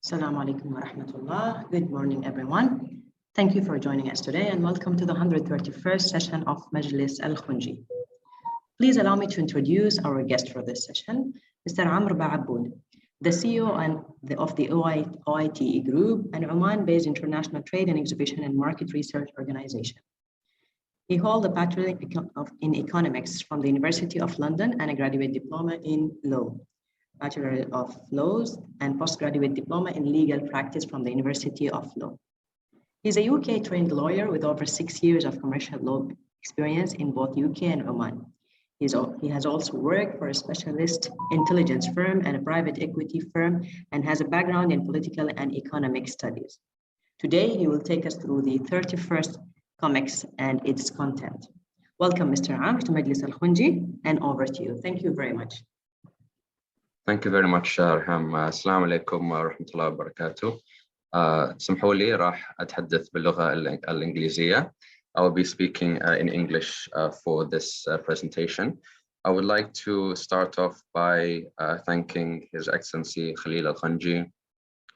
Assalamu alaikum wa rahmatullah. Good morning, everyone. Thank you for joining us today and welcome to the 131st session of Majlis Khonji. Please allow me to introduce our guest for this session, Mr. Amr Baabood, the CEO of the OITE Group, an Oman-based international trade and exhibition and market research organization. He holds a Bachelor in Economics from the University of London and a graduate diploma in Law, Bachelor of Laws and postgraduate diploma in Legal Practice from the University of Law. He's a UK-trained lawyer with over 6 years of commercial law experience in both UK and Oman. He has also worked for a specialist intelligence firm and a private equity firm and has a background in political and economic studies. Today, he will take us through the 31st COMEX and its content. Welcome, Mr. Amr, to Majlis Khonji, and over to you. Thank you very much. Thank you very much, رحم. السلام عليكم ورحمة الله وبركاته. سمحوا لي راح أتحدث باللغة الإنجليزية. I will be speaking in English for this presentation. I would like to start off by thanking His Excellency Khalil Al-Khonji,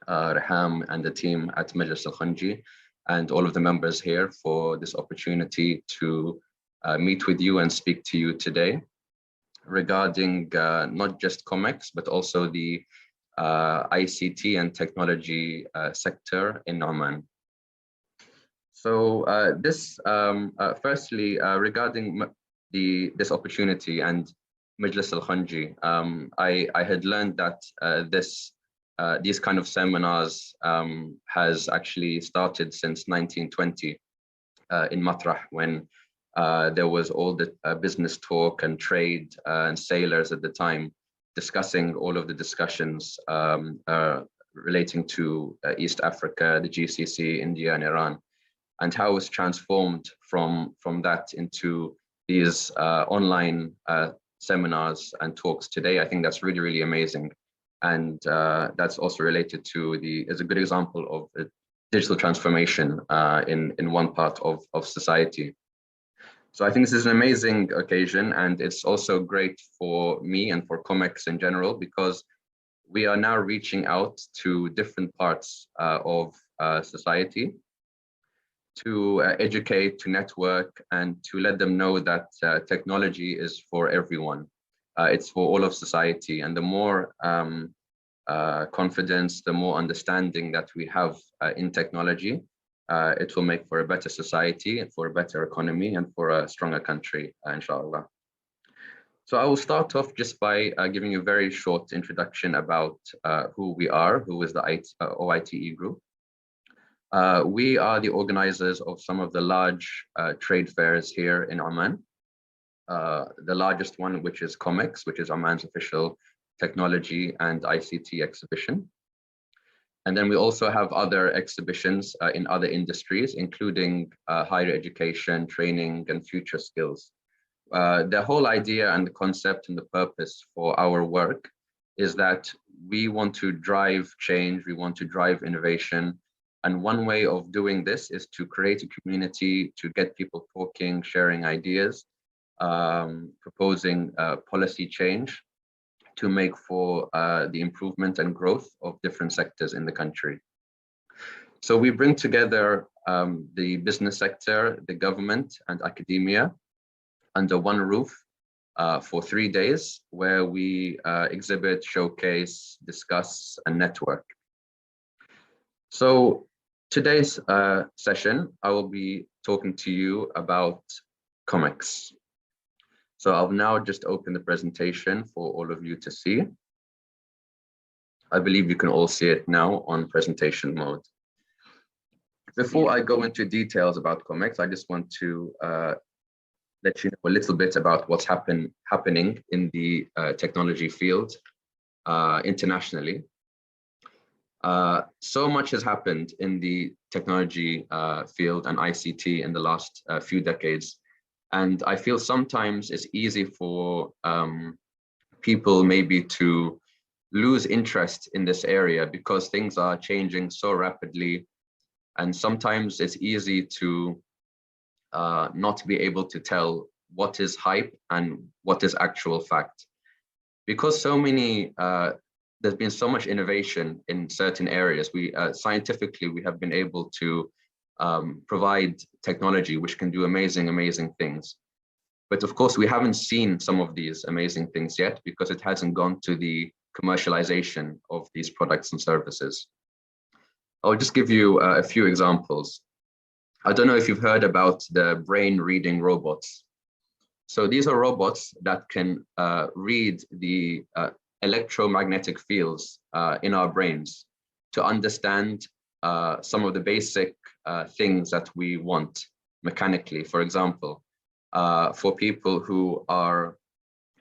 Raham, and the team at Majlis Khonji, and all of the members here for this opportunity to meet with you and speak to you today regarding not just COMEX, but also the ICT and technology sector in Oman. So firstly, regarding this opportunity and Majlis Khonji, I had learned that these kind of seminars has actually started since 1920 in Matrah, when there was all the business talk and trade and sailors at the time discussing all of the discussions relating to East Africa, the GCC, India, and Iran, and how it's transformed from that into these online seminars and talks today. I think that's really, really amazing. And that's also related to is a good example of a digital transformation in one part of society. So I think this is an amazing occasion, and it's also great for me and for COMEX in general, because we are now reaching out to different parts of society to educate, to network, and to let them know that technology is for everyone. It's for all of society, and the more confidence, the more understanding that we have in technology, it will make for a better society and for a better economy and for a stronger country, inshallah. So I will start off just by giving you a very short introduction about who we are, who is the OITE Group. We are the organizers of some of the large trade fairs here in Oman. The largest one, which is COMEX, which is Oman's official technology and ICT exhibition. And then we also have other exhibitions in other industries, including higher education, training, and future skills. The whole idea and the concept and the purpose for our work is that we want to drive change, we want to drive innovation. And one way of doing this is to create a community, to get people talking, sharing ideas, proposing policy change to make for the improvement and growth of different sectors in the country. So we bring together the business sector, the government, and academia under one roof for 3 days, where we exhibit, showcase, discuss, and network. So today's session, I will be talking to you about COMEX. So I'll now just open the presentation for all of you to see. I believe you can all see it now on presentation mode. Before I go into details about COMEX, I just want to let you know a little bit about what's happening in the technology field internationally. So much has happened in the technology field and ICT in the last few decades. And I feel sometimes it's easy for people maybe to lose interest in this area because things are changing so rapidly. And sometimes it's easy to not be able to tell what is hype and what is actual fact. Because so many there's been so much innovation in certain areas. We scientifically, we have been able to provide technology which can do amazing things. But of course, we haven't seen some of these amazing things yet because it hasn't gone to the commercialization of these products and services. I'll just give you a few examples. I don't know if you've heard about the brain reading robots. So these are robots that can read the electromagnetic fields in our brains to understand some of the basic things that we want mechanically. For example, for people who are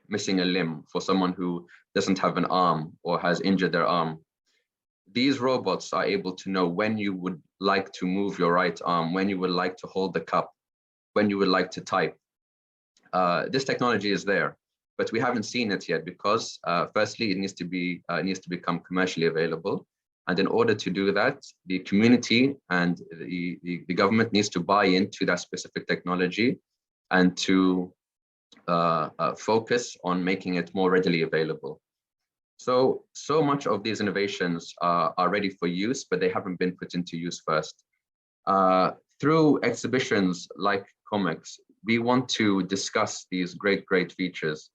missing a limb, for someone who doesn't have an arm or has injured their arm, these robots are able to know when you would like to move your right arm, when you would like to hold the cup, when you would like to type. This technology is there, but we haven't seen it yet because firstly, it needs to become commercially available. And in order to do that, the community and the government needs to buy into that specific technology and to focus on making it more readily available. So much of these innovations are ready for use, but they haven't been put into use first. Through exhibitions like COMEX, we want to discuss these great features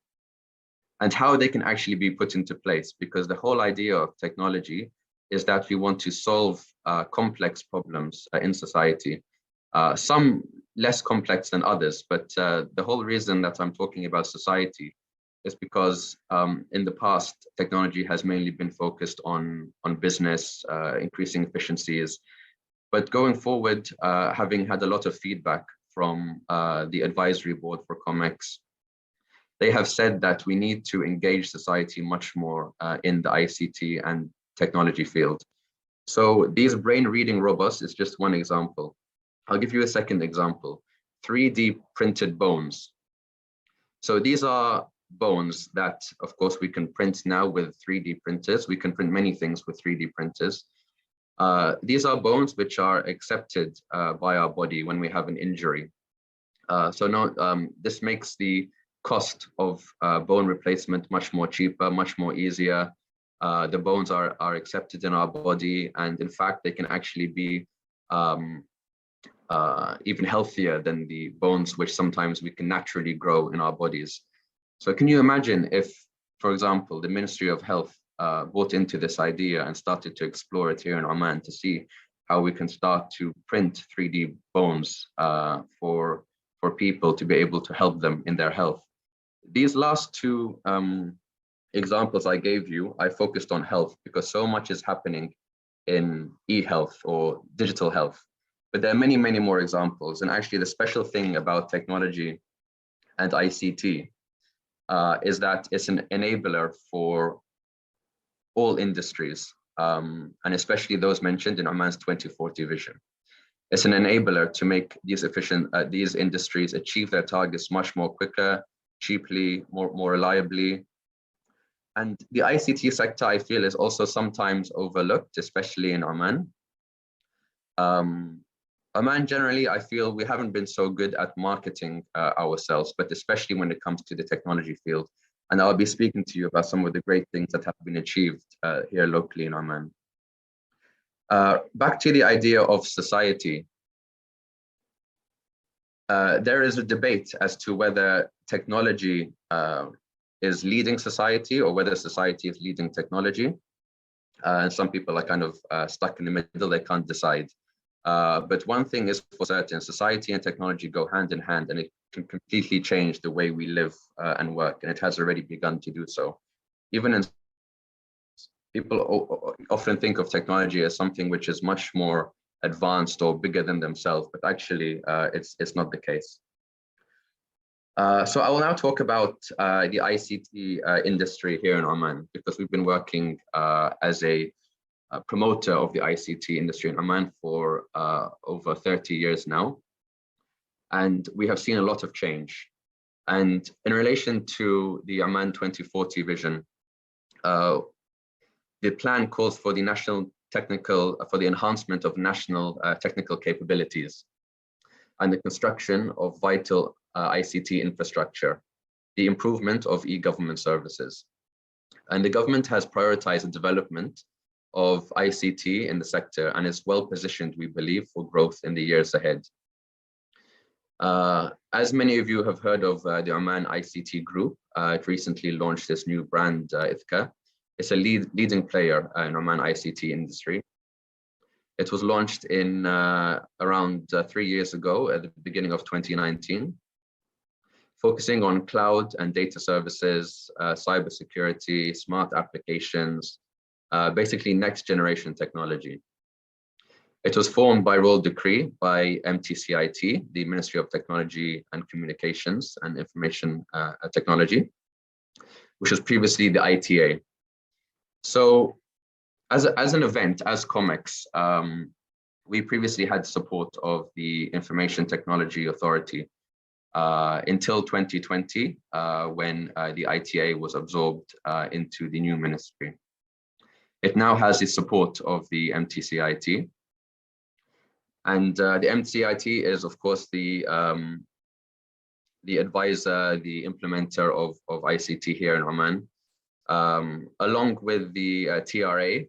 and how they can actually be put into place, because the whole idea of technology is that we want to solve complex problems in society, some less complex than others. But the whole reason that I'm talking about society is because in the past, technology has mainly been focused on business, increasing efficiencies. But going forward, having had a lot of feedback from the advisory board for COMEX, they have said that we need to engage society much more in the ICT and technology field. So these brain reading robots is just one example. I'll give you a second example, 3D printed bones. So these are bones that, of course, we can print now with 3D printers. We can print many things with 3D printers. These are bones which are accepted by our body when we have an injury. This makes the cost of bone replacement much more cheaper, much more easier. The bones are accepted in our body, and in fact, they can actually be even healthier than the bones which sometimes we can naturally grow in our bodies. So can you imagine if, for example, the Ministry of Health bought into this idea and started to explore it here in Oman to see how we can start to print 3D bones for people to be able to help them in their health. These last two examples I gave you, I focused on health because so much is happening in e-health or digital health. But there are many more examples. And actually the special thing about technology and ICT is that it's an enabler for all industries, and especially those mentioned in Oman's 2040 vision. It's an enabler to make these industries achieve their targets much more quicker, cheaply, more reliably. And the ICT sector, I feel, is also sometimes overlooked, especially in Oman. Oman, generally, I feel we haven't been so good at marketing ourselves, but especially when it comes to the technology field. And I'll be speaking to you about some of the great things that have been achieved here locally in Oman. Back to the idea of society. There is a debate as to whether technology is leading society or whether society is leading technology. And some people are kind of stuck in the middle, they can't decide. But one thing is for certain, society and technology go hand in hand, and it can completely change the way we live and work, and it has already begun to do so. Even in people often think of technology as something which is much more advanced or bigger than themselves, but actually it's not the case. So I will now talk about the ICT industry here in Oman, because we've been working as a promoter of the ICT industry in Oman for over 30 years now. And we have seen a lot of change. And in relation to the Oman 2040 vision, the plan calls for the enhancement of national technical capabilities and the construction of vital ICT infrastructure, the improvement of e-government services. And the government has prioritized the development of ICT in the sector and is well positioned, we believe, for growth in the years ahead. As many of you have heard of the Oman ICT Group, it recently launched this new brand, OITE. It's a leading player in Oman ICT industry. It was launched in around 3 years ago at the beginning of 2019, focusing on cloud and data services, cybersecurity, smart applications, basically next generation technology. It was formed by royal decree by MTCIT, the Ministry of Technology and Communications and Information Technology, which was previously the ITA. So as an event, as COMEX, we previously had support of the Information Technology Authority until 2020, when the ITA was absorbed into the new ministry. It now has the support of the MTCIT. And the MTCIT is, of course, the advisor, the implementer of ICT here in Oman, along with the TRA,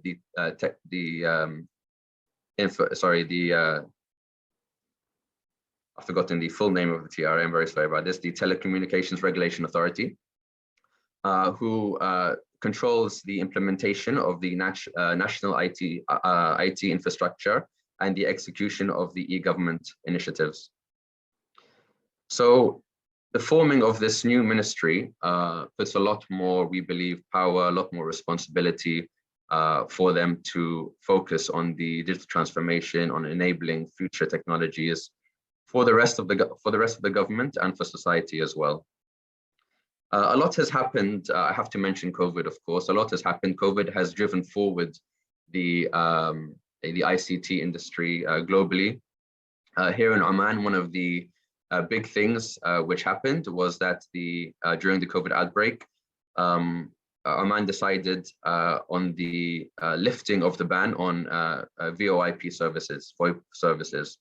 I've forgotten the full name of the TRA. I'm very sorry about this. The Telecommunications Regulation Authority, who controls the implementation of the national IT infrastructure and the execution of the e-government initiatives. So the forming of this new ministry puts a lot more, we believe, power, a lot more responsibility for them to focus on the digital transformation, on enabling future technologies for the rest of the government and for society as well. A lot has happened. I have to mention COVID, of course. A lot has happened. COVID has driven forward the ICT industry globally. Here in Oman, one of the big things which happened was that during the COVID outbreak, Oman decided on the lifting of the ban on VoIP services, VoIP services,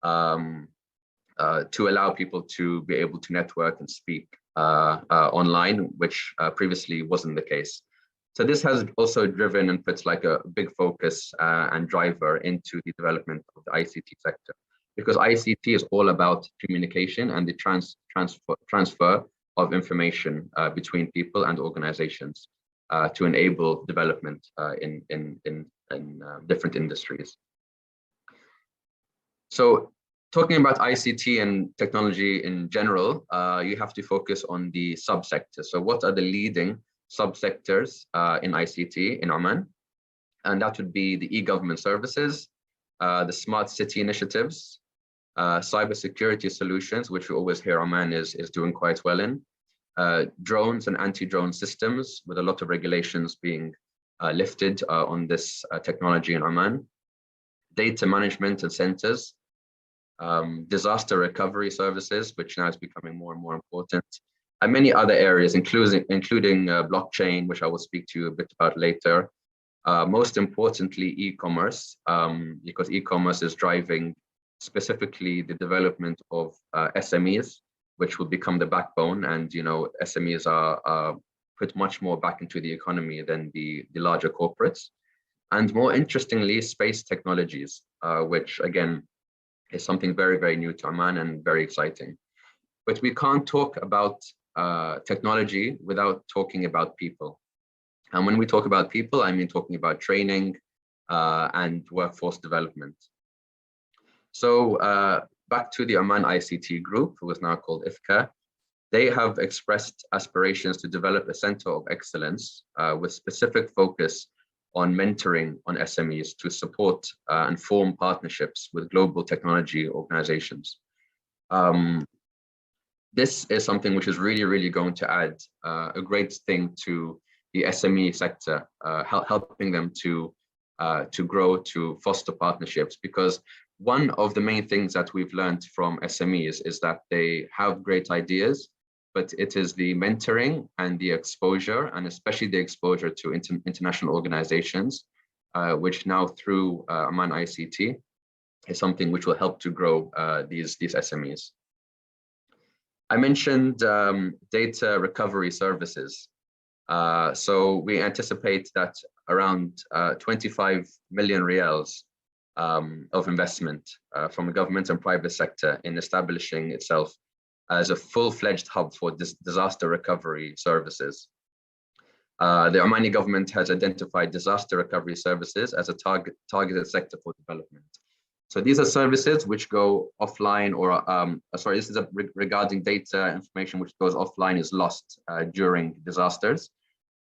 to allow people to be able to network and speak online, which previously wasn't the case. So this has also driven and puts like a big focus and driver into the development of the ICT sector, because ICT is all about communication and the transfer of information between people and organizations to enable development in different industries. So talking about ICT and technology in general, you have to focus on the subsectors. So what are the leading subsectors in ICT in Oman? And that would be the e-government services, the smart city initiatives, cybersecurity solutions, which we always hear Oman is doing quite well in, drones and anti-drone systems, with a lot of regulations being lifted on this technology in Oman, data management and centers, disaster recovery services, which now is becoming more and more important, and many other areas, including blockchain, which I will speak to you a bit about later. Most importantly, e-commerce, because e-commerce is driving specifically the development of SMEs, which will become the backbone. And SMEs are put much more back into the economy than the larger corporates. And more interestingly, space technologies, which again is something very, very new to Oman and very exciting. But we can't talk about technology without talking about people. And when we talk about people, I mean talking about training and workforce development. So back to the Oman ICT Group, who is now called OITE. They have expressed aspirations to develop a center of excellence with specific focus on mentoring on SMEs to support and form partnerships with global technology organizations. This is something which is really, really going to add a great thing to the SME sector, helping them to grow, to foster partnerships, because one of the main things that we've learned from SMEs is that they have great ideas, but it is the mentoring and the exposure, and especially the exposure to international organizations, which now through Oman ICT is something which will help to grow these SMEs. I mentioned data recovery services. So we anticipate that around 25 million riyals of investment from the government and private sector in establishing itself as a full-fledged hub for disaster recovery services. The Omani government has identified disaster recovery services as a targeted sector for development. So these are services which go offline, or this is regarding data information which goes offline, is lost during disasters,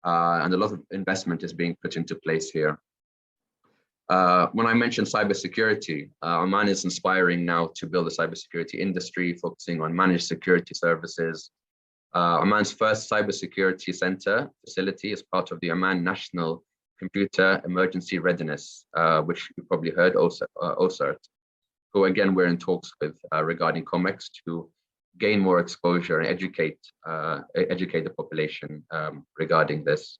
and a lot of investment is being put into place here. When I mentioned cybersecurity, Oman is inspiring now to build a cybersecurity industry, focusing on managed security services. Oman's first cybersecurity center facility is part of the Oman National Computer Emergency Readiness, which you probably heard, OCERT, who again we're in talks with regarding COMEX to gain more exposure and educate the population regarding this.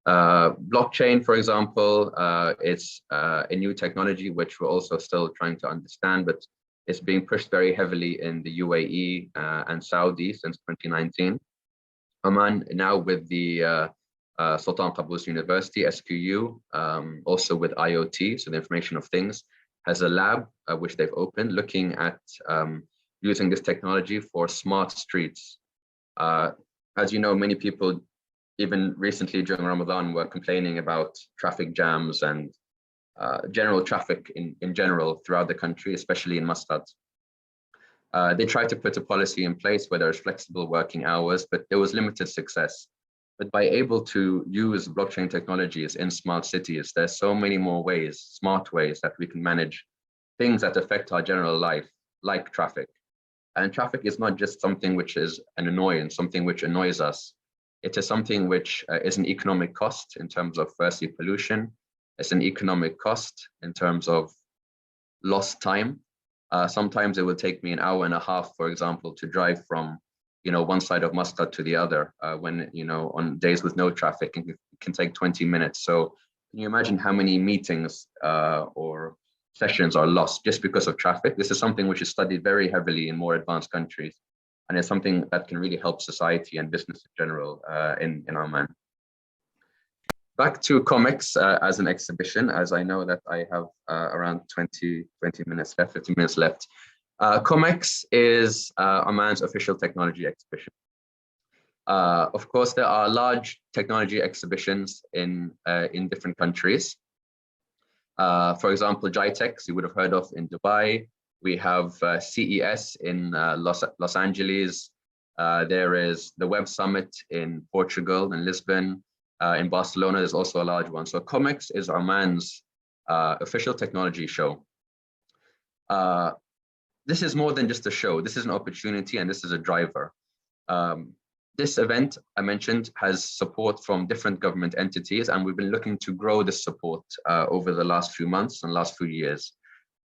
Blockchain, for example, it's a new technology which we're also still trying to understand, but it's being pushed very heavily in the UAE and Saudi since 2019. Oman now with the Sultan Qaboos University, SQU, also with IoT, so the Information of Things, has a lab which they've opened looking at using this technology for smart streets. As you know, many people, even recently during Ramadan, were complaining about traffic jams and general traffic in general throughout the country, especially in Muscat. They tried to put a policy in place where there's flexible working hours, but there was limited success. But by able to use blockchain technologies in smart cities, there's so many more ways, smart ways, that we can manage things that affect our general life, like traffic. And traffic is not just something which is an annoyance, something which annoys us. It is something which is an economic cost in terms of, firstly, pollution. It's an economic cost in terms of lost time. Sometimes it will take me an hour and a half, for example, to drive from one side of Muscat to the other, when on days with no traffic, it can take 20 minutes. So can you imagine how many meetings or sessions are lost just because of traffic? This is something which is studied very heavily in more advanced countries, and it's something that can really help society and business in general in Oman. Back to COMEX as an exhibition, as I know that I have around 20 minutes left, 15 minutes left. COMEX is Oman's official technology exhibition. Of course, there are large technology exhibitions in different countries. For example, GITEX, you would have heard of in Dubai. We have CES in Los Angeles. There is the Web Summit in Portugal, in Lisbon. In Barcelona, there's also a large one. So COMEX is Oman's official technology show. This is more than just a show. This is an opportunity, and this is a driver. This event, I mentioned, has support from different government entities, and we've been looking to grow this support over the last few months and last few years.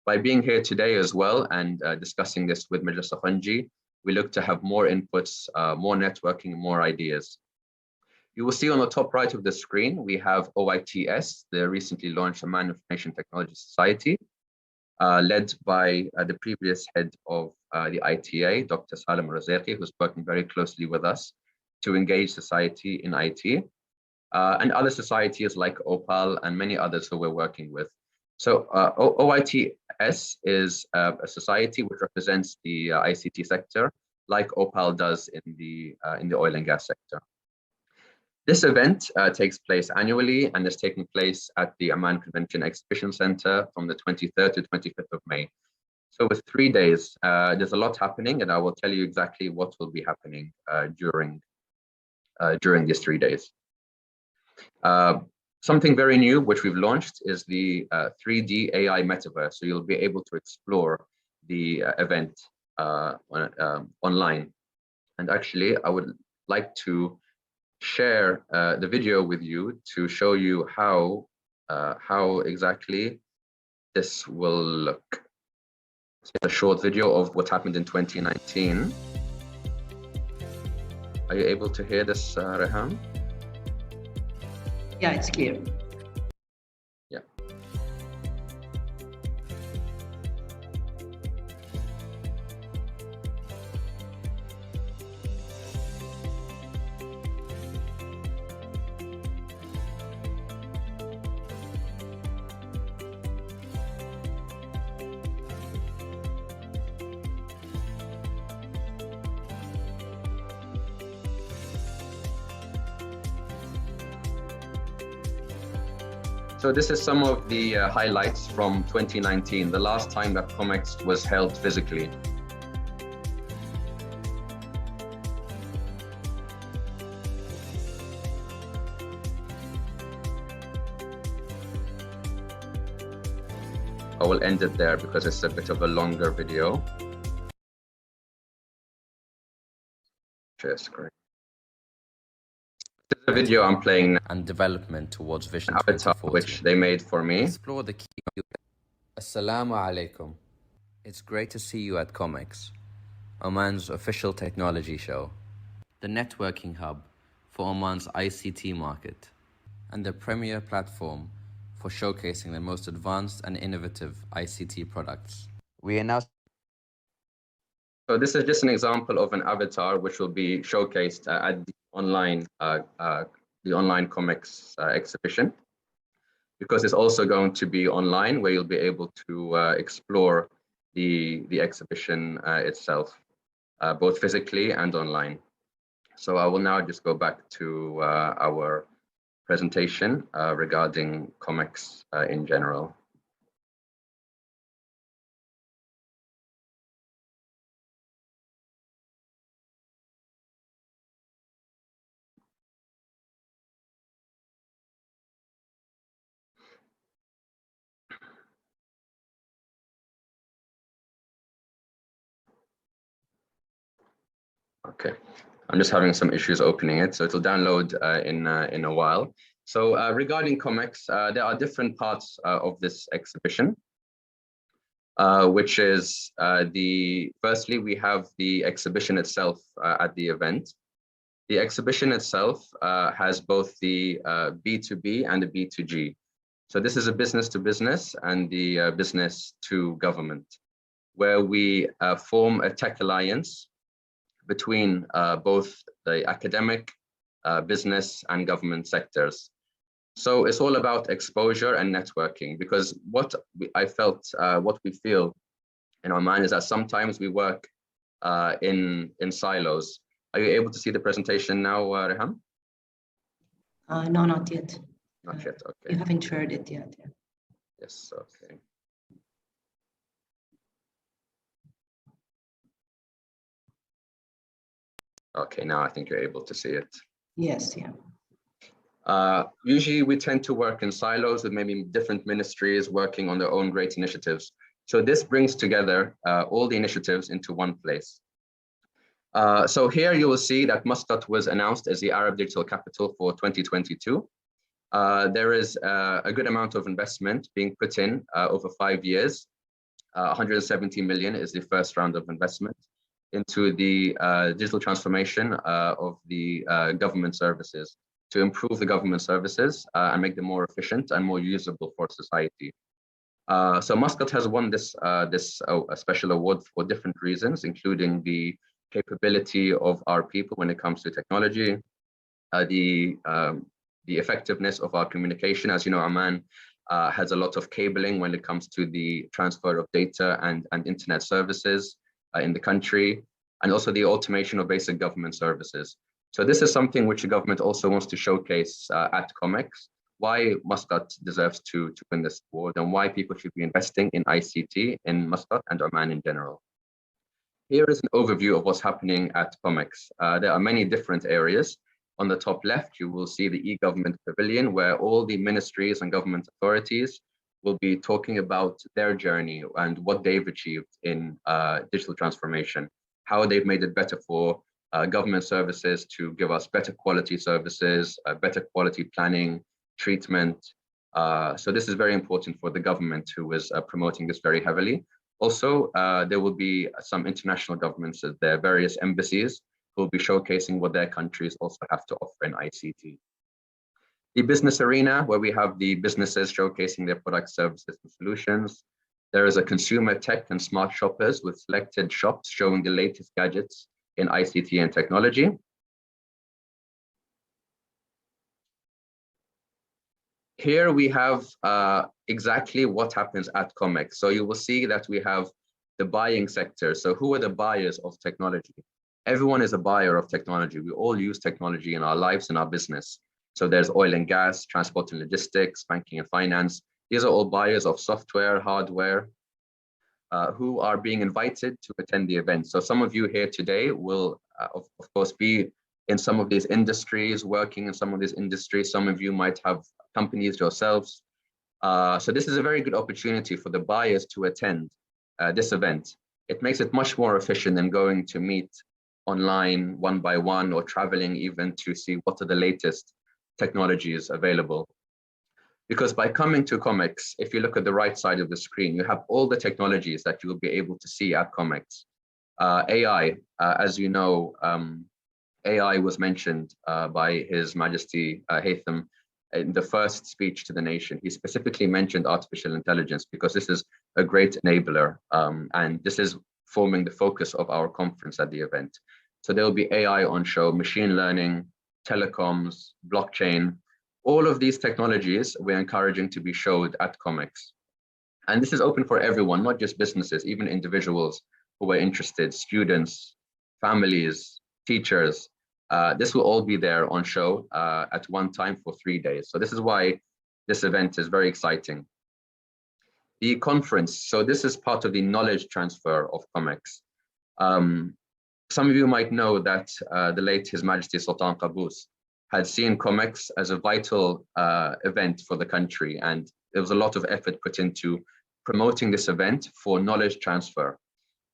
By being here today as well and discussing this with Majlis Khonji, we look to have more inputs, more networking, more ideas. You will see on the top right of the screen, we have OITS, the recently launched Oman Information Technology Society, led by the previous head of the ITA, Dr. Salim Razeki, who's working very closely with us to engage society in IT, and other societies like OPAL and many others who we're working with. So OITS is a society which represents the ICT sector, like OPAL does in the oil and gas sector. This event takes place annually and is taking place at the Amman Convention Exhibition Center from the 23rd to 25th of May. So with 3 days, there's a lot happening, and I will tell you exactly what will be happening during these 3 days. Something very new which we've launched is the 3D AI metaverse. So you'll be able to explore the event online. And actually, I would like to share the video with you to show you how exactly this will look. It's a short video of what happened in 2019. Are you able to hear this, Rehan? Yeah, it's clear. Yeah. So this is some of the highlights from 2019, the last time that COMEX was held physically. I will end it there because it's a bit of a longer video. Share screen. This is a video I'm playing now, and development towards Vision avatar 2040. which they made for me. Explore the key. Assalamu alaikum. It's great to see you at COMEX, Oman's official technology show, the networking hub for Oman's ICT market, and the premier platform for showcasing the most advanced and innovative ICT products. We are now. So this is just an example of an avatar which will be showcased at the online COMEX exhibition, because it's also going to be online, where you'll be able to explore the exhibition itself, both physically and online. So I will now just go back to our presentation regarding COMEX in general. Okay, I'm just having some issues opening it, so it'll download in a while. So regarding COMEX, there are different parts of this exhibition, which is firstly, we have the exhibition itself at the event. The exhibition itself has both the B2B and the B2G. So this is a business to business and the business to government, where we form a tech alliance between both the academic, business and government sectors. So it's all about exposure and networking, because what we feel in Oman is that sometimes we work in silos. Are you able to see the presentation now, Rehan? No, not yet. Not yet, okay. You haven't shared it yet. Yeah. Yes, okay. Okay, now I think you're able to see it. Yes, yeah. Usually we tend to work in silos with maybe different ministries working on their own great initiatives. So this brings together all the initiatives into one place. So here you will see that Muscat was announced as the Arab Digital Capital for 2022. There is a good amount of investment being put in over 5 years. 170 million is the first round of investment into the digital transformation of the government services, to improve the government services and make them more efficient and more usable for society. So Muscat has won this special award for different reasons, including the capability of our people when it comes to technology, the effectiveness of our communication. As you know, Oman has a lot of cabling when it comes to the transfer of data and internet services in the country, and also the automation of basic government services. So this is something which the government also wants to showcase at COMEX, why Muscat deserves to win this award and why people should be investing in ICT in Muscat and Oman in general. Here is an overview of what's happening at COMEX. There are many different areas. On the top left, you will see the e-government pavilion, where all the ministries and government authorities will be talking about their journey and what they've achieved in digital transformation, how they've made it better for government services to give us better quality services, better quality planning, treatment. So this is very important for the government, who is promoting this very heavily. Also, there will be some international governments, their various embassies, who will be showcasing what their countries also have to offer in ICT. The business arena, where we have the businesses showcasing their products, services, and solutions. There is a consumer tech and smart shoppers with selected shops showing the latest gadgets in ICT and technology. Here we have exactly what happens at COMEX. So you will see that we have the buying sector. So who are the buyers of technology? Everyone is a buyer of technology. We all use technology in our lives and our business. So there's oil and gas, transport and logistics, banking and finance. These are all buyers of software, hardware, who are being invited to attend the event. So some of you here today will, of course, be in some of these industries, working in some of these industries. Some of you might have companies yourselves. So this is a very good opportunity for the buyers to attend this event. It makes it much more efficient than going to meet online one by one or traveling even to see what are the latest technologies available. Because by coming to COMEX, if you look at the right side of the screen, you have all the technologies that you will be able to see at COMEX. AI, as you know, AI was mentioned by His Majesty Haytham in the first speech to the nation. He specifically mentioned artificial intelligence because this is a great enabler, and this is forming the focus of our conference at the event. So there will be AI on show, machine learning, telecoms, blockchain. All of these technologies we're encouraging to be showed at COMEX. And this is open for everyone, not just businesses, even individuals who are interested, students, families, teachers. This will all be there on show at one time for 3 days. So this is why this event is very exciting. The conference, so this is part of the knowledge transfer of COMEX. Some of you might know that the late His Majesty Sultan Qaboos had seen COMEX as a vital event for the country, and there was a lot of effort put into promoting this event for knowledge transfer.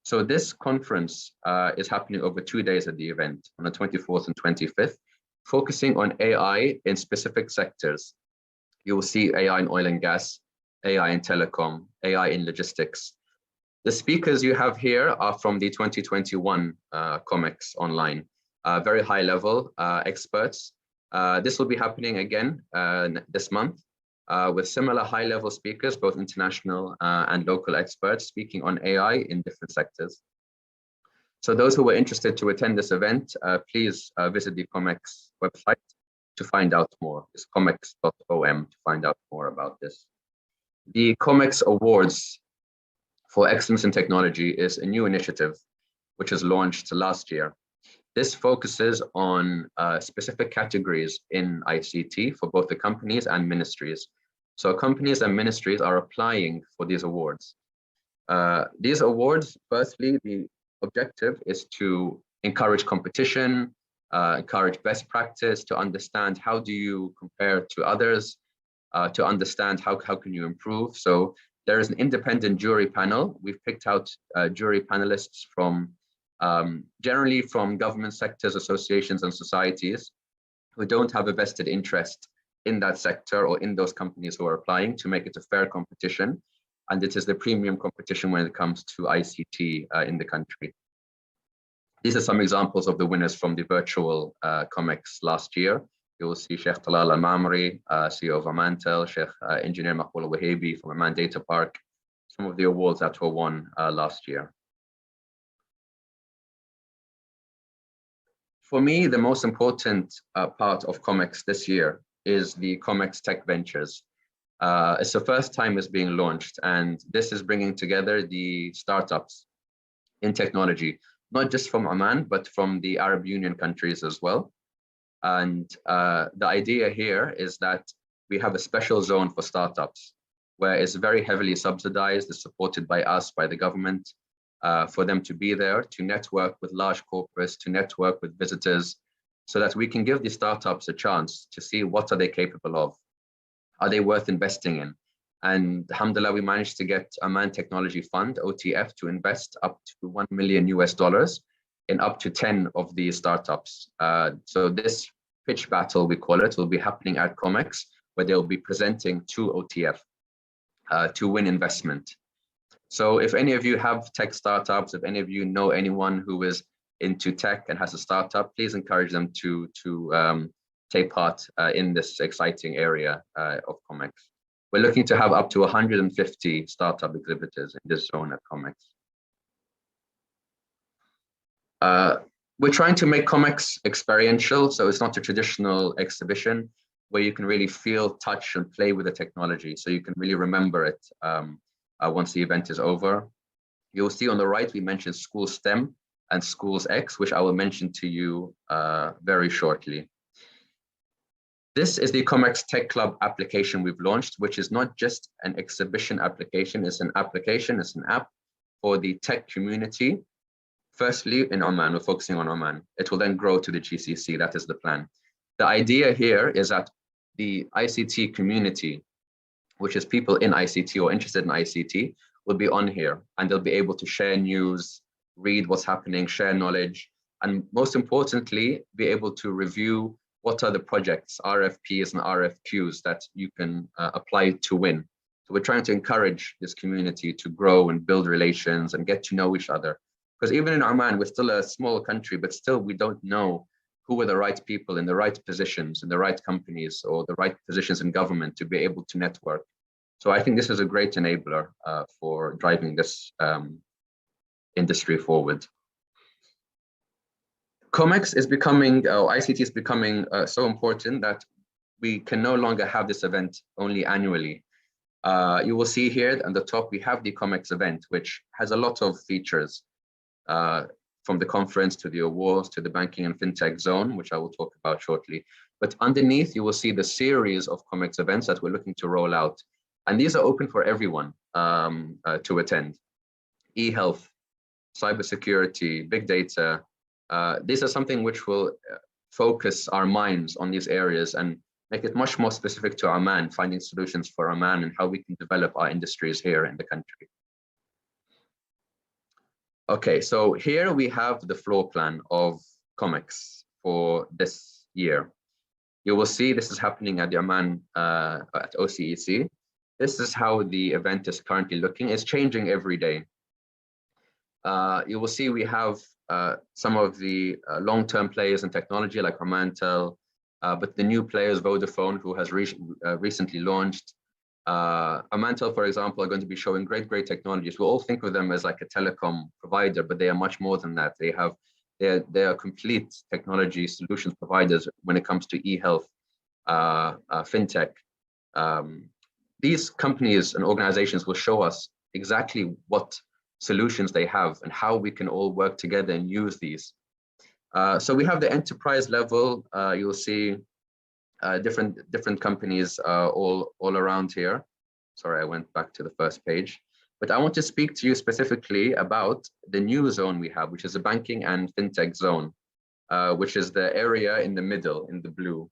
So this conference is happening over 2 days at the event on the 24th and 25th, focusing on AI in specific sectors. You will see AI in oil and gas, AI in telecom, AI in logistics. The speakers you have here are from the 2021 COMEX online, very high level experts. This will be happening again this month with similar high level speakers, both international and local experts speaking on AI in different sectors. So those who were interested to attend this event, please visit the COMEX website to find out more. It's comex.om to find out more about this. The COMEX Awards for Excellence in Technology is a new initiative which was launched last year. This focuses on specific categories in ICT for both the companies and ministries. So companies and ministries are applying for these awards. These awards, firstly, the objective is to encourage competition, encourage best practice, to understand how do you compare to others, to understand how can you improve. So there is an independent jury panel. We've picked out jury panelists from generally from government sectors, associations, and societies who don't have a vested interest in that sector or in those companies who are applying, to make it a fair competition. And it is the premium competition when it comes to ICT in the country. These are some examples of the winners from the virtual COMEX last year. You will see Sheikh Talal Al-Mamri, CEO of Amantel, Sheikh Engineer Maqbool Wahibi from Oman Data Park, some of the awards that were won last year. For me, the most important part of COMEX this year is the COMEX Tech Ventures. It's the first time it's being launched, and this is bringing together the startups in technology, not just from Oman, but from the Arab Union countries as well. And the idea here is that we have a special zone for startups where it's very heavily subsidized, it's supported by us, by the government, for them to be there, to network with large corporates, to network with visitors, so that we can give the startups a chance to see what are they capable of. Are they worth investing in? And alhamdulillah, we managed to get Oman Technology Fund, OTF, to invest up to $1 million in up to 10 of these startups. So this pitch battle, we call it, will be happening at COMEX, where they'll be presenting to OTF to win investment. So if any of you have tech startups, if any of you know anyone who is into tech and has a startup, please encourage them to take part in this exciting area of COMEX. We're looking to have up to 150 startup exhibitors in this zone at COMEX. We're trying to make COMEX experiential, so it's not a traditional exhibition where you can really feel, touch, and play with the technology, so you can really remember it once the event is over. You'll see on the right, we mentioned School STEM and Schools X, which I will mention to you very shortly. This is the COMEX Tech Club application we've launched, which is not just an exhibition application, it's an application, it's an app for the tech community. Firstly, in Oman, we're focusing on Oman. It will then grow to the GCC, that is the plan. The idea here is that the ICT community, which is people in ICT or interested in ICT, will be on here and they'll be able to share news, read what's happening, share knowledge, and most importantly, be able to review what are the projects, RFPs and RFQs that you can apply to win. So we're trying to encourage this community to grow and build relations and get to know each other. Because even in Oman, we're still a small country, but still we don't know who are the right people in the right positions, in the right companies, or the right positions in government to be able to network. So I think this is a great enabler for driving this industry forward. COMEX is becoming, ICT is becoming so important that we can no longer have this event only annually. You will see here at the top, we have the COMEX event, which has a lot of features from the conference to the awards to the banking and fintech zone, which I will talk about shortly. But underneath, you will see the series of COMEX events that we're looking to roll out. And these are open for everyone to attend. E-health, cybersecurity, big data. These are something which will focus our minds on these areas and make it much more specific to Oman, finding solutions for Oman and how we can develop our industries here in the country. Okay, so here we have the floor plan of COMEX for this year. You will see this is happening at the Oman, at OCEC. This is how the event is currently looking. It's changing every day. You will see we have some of the long-term players in technology like Omantel, but the new players, Vodafone, who has recently launched. Omantel, for example, are going to be showing great technologies. We all think of them as like a telecom provider, but they are much more than that. They are complete technology solutions providers when it comes to e-health, fintech. These companies and organizations will show us exactly what solutions they have and how we can all work together and use these. So we have the enterprise level. You'll see different companies all around here. Sorry, I went back to the first page. But I want to speak to you specifically about the new zone we have, which is the banking and fintech zone, which is the area in the middle in the blue.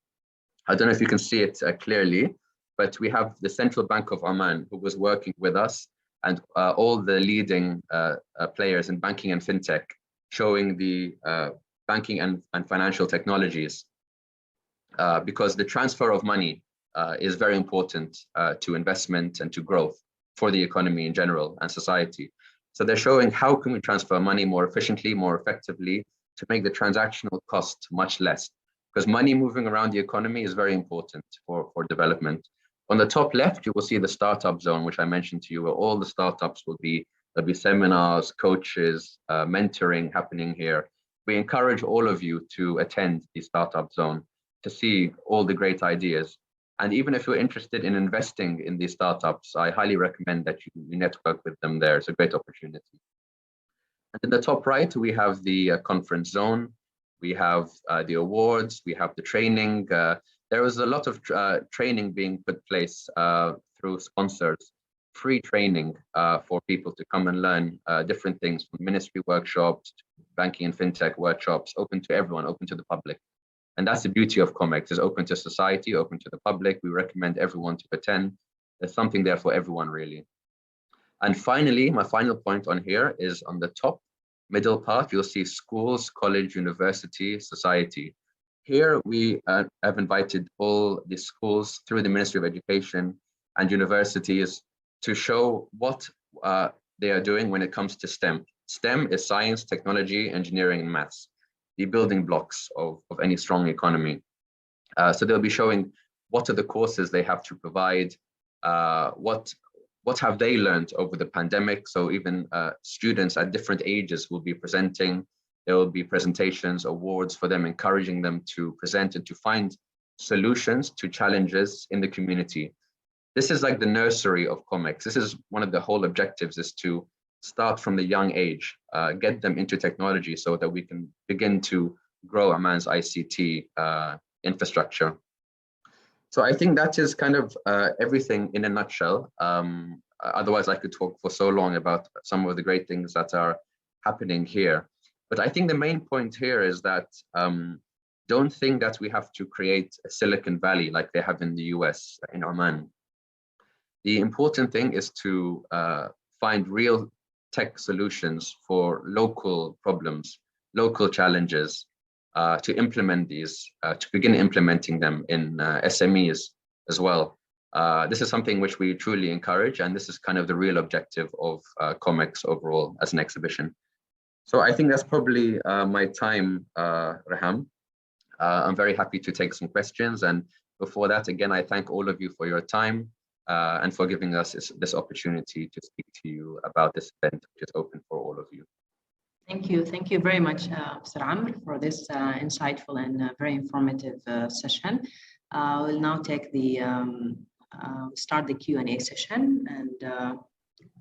I don't know if you can see it clearly, but we have the Central Bank of Oman who was working with us and all the leading players in banking and fintech, showing the banking and financial technologies, because the transfer of money is very important to investment and to growth for the economy in general and society. So they're showing how can we transfer money more efficiently, more effectively to make the transactional cost much less, because money moving around the economy is very important for development. On the top left, you will see the startup zone, which I mentioned to you, where all the startups will be, there'll be seminars, coaches, mentoring happening here. We encourage all of you to attend the startup zone to see all the great ideas. And even if you're interested in investing in these startups, I highly recommend that you network with them there. It's a great opportunity. And in the top right, we have the conference zone. We have the awards, we have the training. There was a lot of training being put place through sponsors, free training for people to come and learn different things, from ministry workshops, banking and fintech workshops, open to everyone, open to the public. And that's the beauty of COMEX, is open to society, open to the public. We recommend everyone to attend. There's something there for everyone, really. And finally, my final point on here is on the top middle part, you'll see schools, college, university, society. Here we have invited all the schools through the Ministry of Education and universities to show what they are doing when it comes to STEM. STEM is science, technology, engineering, and maths, the building blocks of any strong economy. So they'll be showing what are the courses they have to provide, what have they learned over the pandemic. So even students at different ages will be presenting. There will be presentations, awards for them, encouraging them to present and to find solutions to challenges in the community. This is like the nursery of COMEX. This is one of the whole objectives, is to start from the young age, get them into technology so that we can begin to grow Oman's ICT infrastructure. So I think that is kind of everything in a nutshell. Otherwise, I could talk for so long about some of the great things that are happening here. But I think the main point here is that don't think that we have to create a Silicon Valley like they have in the US, in Oman. The important thing is to find real tech solutions for local problems, local challenges, to implement these, to begin implementing them in SMEs as well. This is something which we truly encourage, and this is kind of the real objective of COMEX overall as an exhibition. So I think that's probably my time, Raham. I'm very happy to take some questions. And before that, again, I thank all of you for your time and for giving us this opportunity to speak to you about this event, which is open for all of you. Thank you very much, Mr. Amr, for this insightful and very informative session. We'll now take the start the Q&A session, and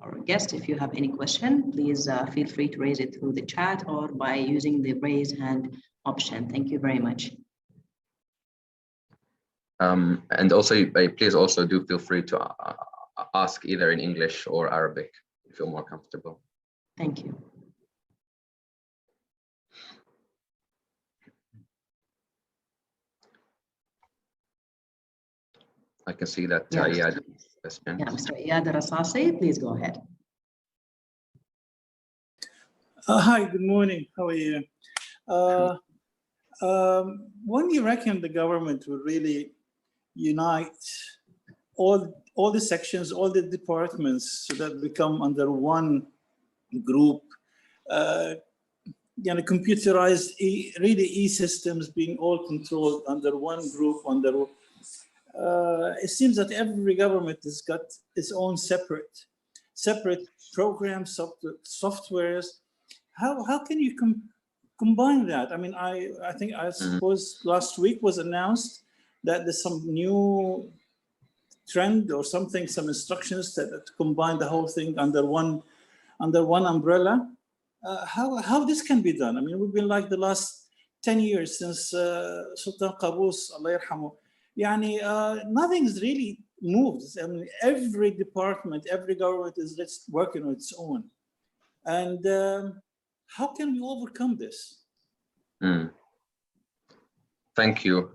our guest, if you have any question, please feel free to raise it through the chat or by using the raise hand option. Thank you very much. And also, please also do feel free to ask either in English or Arabic if you feel more comfortable. Thank you. I can see that Yeah, Iyad Mr. Iyad Rasasi, please go ahead. Hi, good morning. How are you? When do you reckon the government will really unite all the sections, all the departments, so that become under one group? Computerized, really e-systems being all controlled under one group. It seems that every government has got its own separate programs, softwares. How can you combine that? I mean, I suppose last week was announced that there's some new trend or something, some instructions that combine the whole thing under one umbrella. How this can be done? I mean, we've been like the last 10 years since Sultan Qaboos, Allah yarhamu. Nothing's really moved. I mean, every department, every government is just working on its own. And how can we overcome this? Thank you.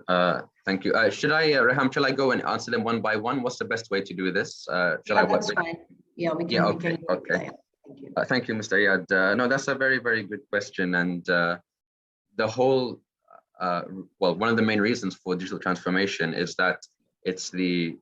Thank you. Raham, shall I go and answer them one by one? What's the best way to do this? That's fine. Yeah, we can. Yeah, okay. Thank you. Thank you, Mr. Iyad. No, that's a very, very good question. And the whole, well, one of the main reasons for digital transformation is that it's the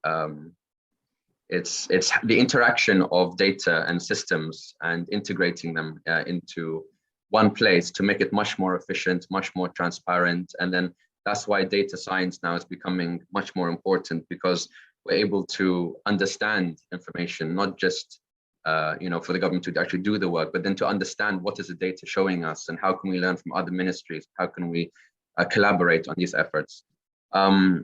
interaction of data and systems and integrating them into one place to make it much more efficient, much more transparent. And then that's why data science now is becoming much more important, because we're able to understand information, not just for the government to actually do the work, but then to understand what is the data showing us and how can we learn from other ministries, how can we collaborate on these efforts. I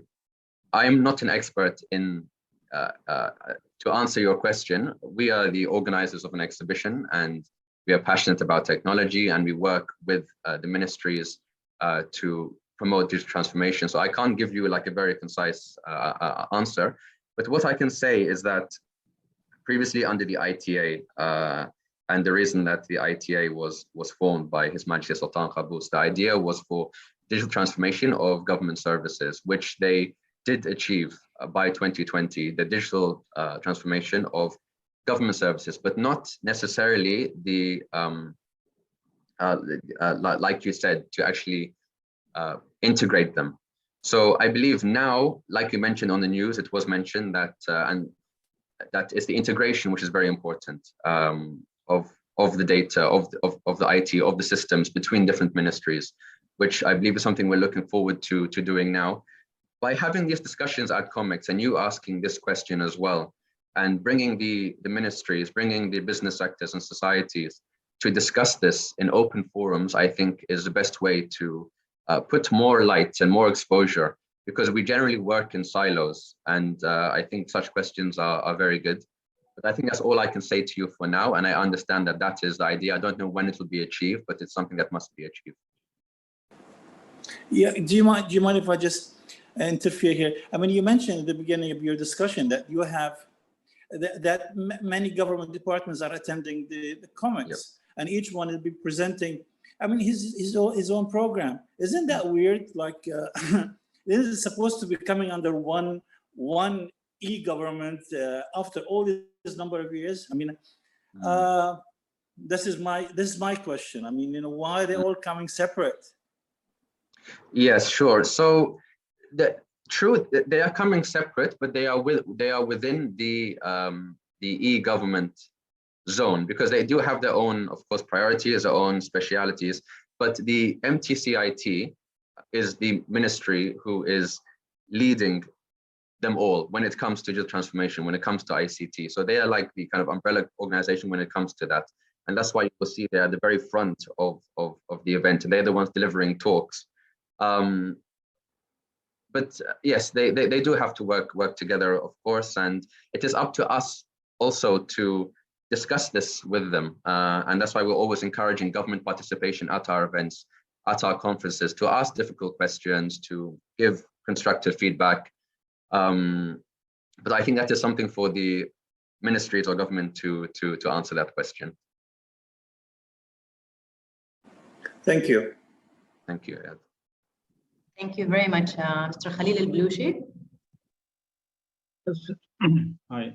am not an expert in, to answer your question, we are the organizers of an exhibition and we are passionate about technology and we work with the ministries to promote digital transformation. So I can't give you like a very concise answer, but what I can say is that previously under the ITA, and the reason that the ITA was formed by His Majlis Sultan Qaboos, the idea was for digital transformation of government services, which they did achieve by 2020, the digital transformation of government services, but not necessarily the, like you said, to actually integrate them. So I believe now, like you mentioned on the news, it was mentioned that, and that is the integration, which is very important, of the data, of the IT, of the systems between different ministries, which I believe is something we're looking forward to doing now. By having these discussions at COMEX and you asking this question as well, and bringing the ministries, bringing the business sectors and societies to discuss this in open forums, I think is the best way to put more light and more exposure, because we generally work in silos. And I think such questions are very good. But I think that's all I can say to you for now. And I understand that that is the idea. I don't know when it will be achieved, but it's something that must be achieved. Yeah, do you mind if I just interfere here. I mean, you mentioned at the beginning of your discussion that you have many government departments are attending the COMEX, Yep. and each one will be presenting, I mean, his own program. Isn't that weird? Like, this is supposed to be coming under one e-government after all this number of years. I mean, this is my question. I mean, why are they all coming separate? Yes, sure. So the truth, they are coming separate, but they are within the e-government zone, because they do have their own, of course, priorities, their own specialities. But the MTCIT is the ministry who is leading them all when it comes to digital transformation, when it comes to ICT. So they are like the kind of umbrella organization when it comes to that. And that's why you will see they're at the very front of the event, and they're the ones delivering talks. But yes, they do have to work together, of course, and it is up to us also to discuss this with them. And that's why we're always encouraging government participation at our events, at our conferences, to ask difficult questions, to give constructive feedback. But I think that is something for the ministries or government to answer that question. Thank you. Thank you, Ed. Thank you very much, Mr. Khalil Al-Balushi. Hi,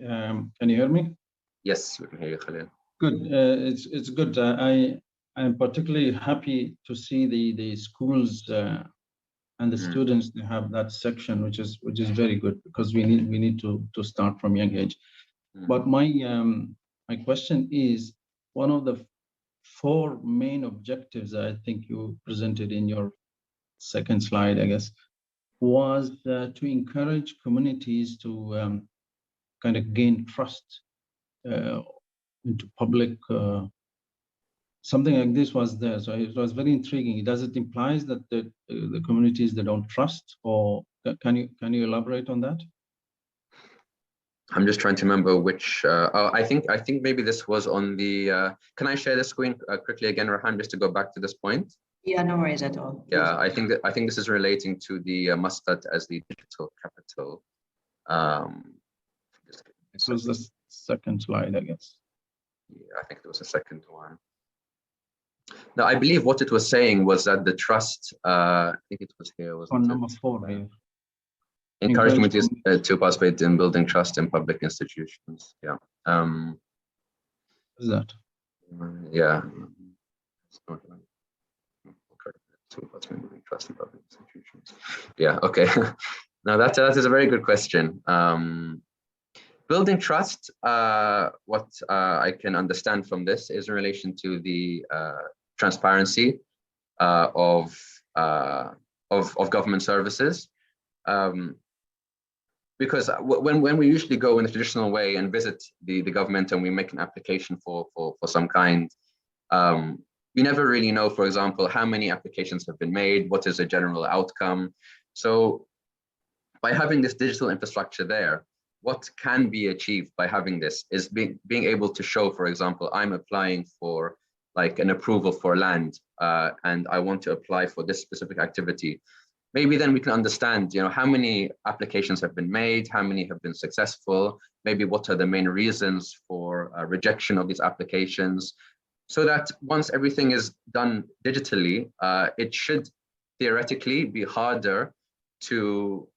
can you hear me? Yes, we can hear you, Khalil. Good. It's good. I am particularly happy to see the schools and the students. They have that section, which is very good, because we need to start from young age. But my question is, one of the 4 main objectives I think you presented in your second slide, I guess, was to encourage communities to kind of gain trust into public. Something like this was there, so it was very intriguing. Does it imply that the communities, they don't trust, or can you elaborate on that? I'm just trying to remember which. I think maybe this was on the. Can I share the screen quickly again, Rahan, just to go back to this point? Yeah, no worries at all. Yeah, I think this is relating to the Muscat as the digital capital. This was the second slide, I guess. Yeah, I think it was the second one. Now, I believe what it was saying was that the trust. I think it was here. Was on number 4 here. Encourage communities to participate in building trust in public institutions. Yeah. Is that? Yeah. Trust in public institutions. Yeah. Okay. Now that is a very good question. Building trust. What I can understand from this is in relation to the transparency of government services. Because when we usually go in the traditional way and visit the government and we make an application for some kind, we never really know, for example, how many applications have been made, what is the general outcome. So by having this digital infrastructure there, what can be achieved by having this is being able to show, for example, I'm applying for like an approval for land and I want to apply for this specific activity. Maybe then we can understand, how many applications have been made, how many have been successful, maybe what are the main reasons for rejection of these applications, so that once everything is done digitally, it should theoretically be harder to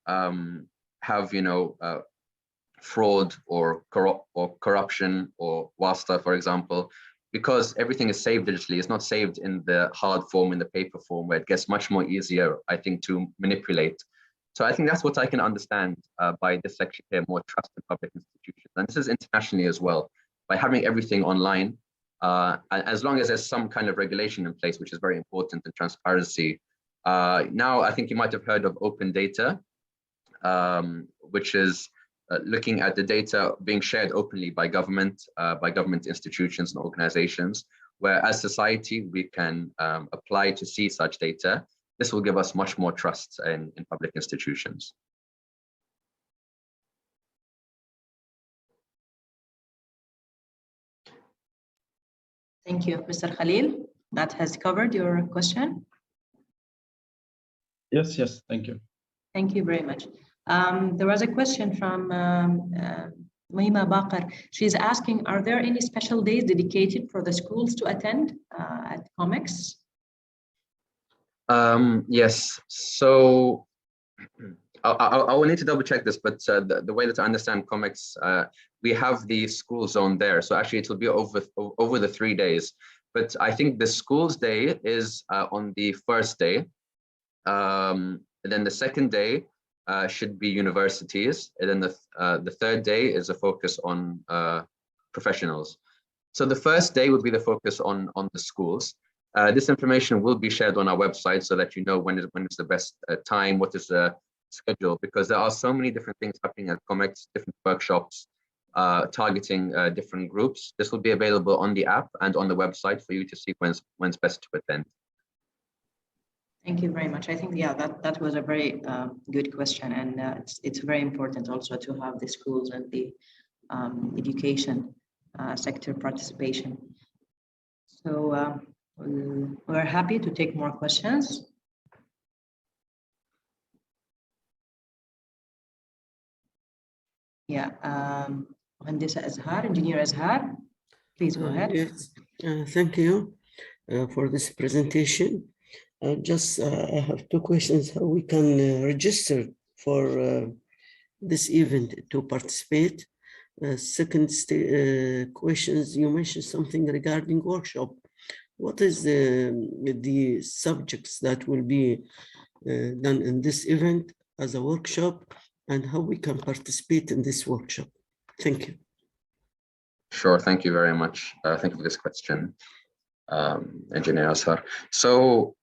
have, fraud or corruption or wasta, for example, because everything is saved digitally. It's not saved in the hard form, in the paper form, where it gets much more easier, I think, to manipulate. So I think that's what I can understand by this section here, more trust in public institutions. And this is internationally as well, by having everything online, as long as there's some kind of regulation in place, which is very important, and transparency. Now, I think you might have heard of open data, which is looking at the data being shared openly by government institutions and organizations, where as society, we can apply to see such data. This will give us much more trust in public institutions. Thank you, Mr. Khalil. That has covered your question. Yes, thank you. Thank you very much. There was a question from Maima Bakar. She's asking, are there any special days dedicated for the schools to attend at COMEX? Yes, so I will need to double check this, but the way that I understand COMEX, we have the school zone there. So actually it will be over the 3 days. But I think the school's day is on the first day. And then the second day should be universities. And then the third day is a focus on professionals. So the first day would be the focus on the schools. This information will be shared on our website so that you know when is the best time, what is the schedule, because there are so many different things happening at COMEX, different workshops targeting different groups. This will be available on the app and on the website for you to see when's best to attend. Thank you very much. I think, yeah, that was a very good question, and it's very important also to have the schools and the education sector participation. So we're happy to take more questions. Yeah, Mhandisa Azhar, Engineer Azhar, please go ahead. Yes, thank you for this presentation. I have two questions. How we can register for this event to participate? Second questions, you mentioned something regarding workshop. What is the subjects that will be done in this event as a workshop, and how we can participate in this workshop? Thank you. Sure, thank you very much. Thank you for this question, Engineer Azhar. So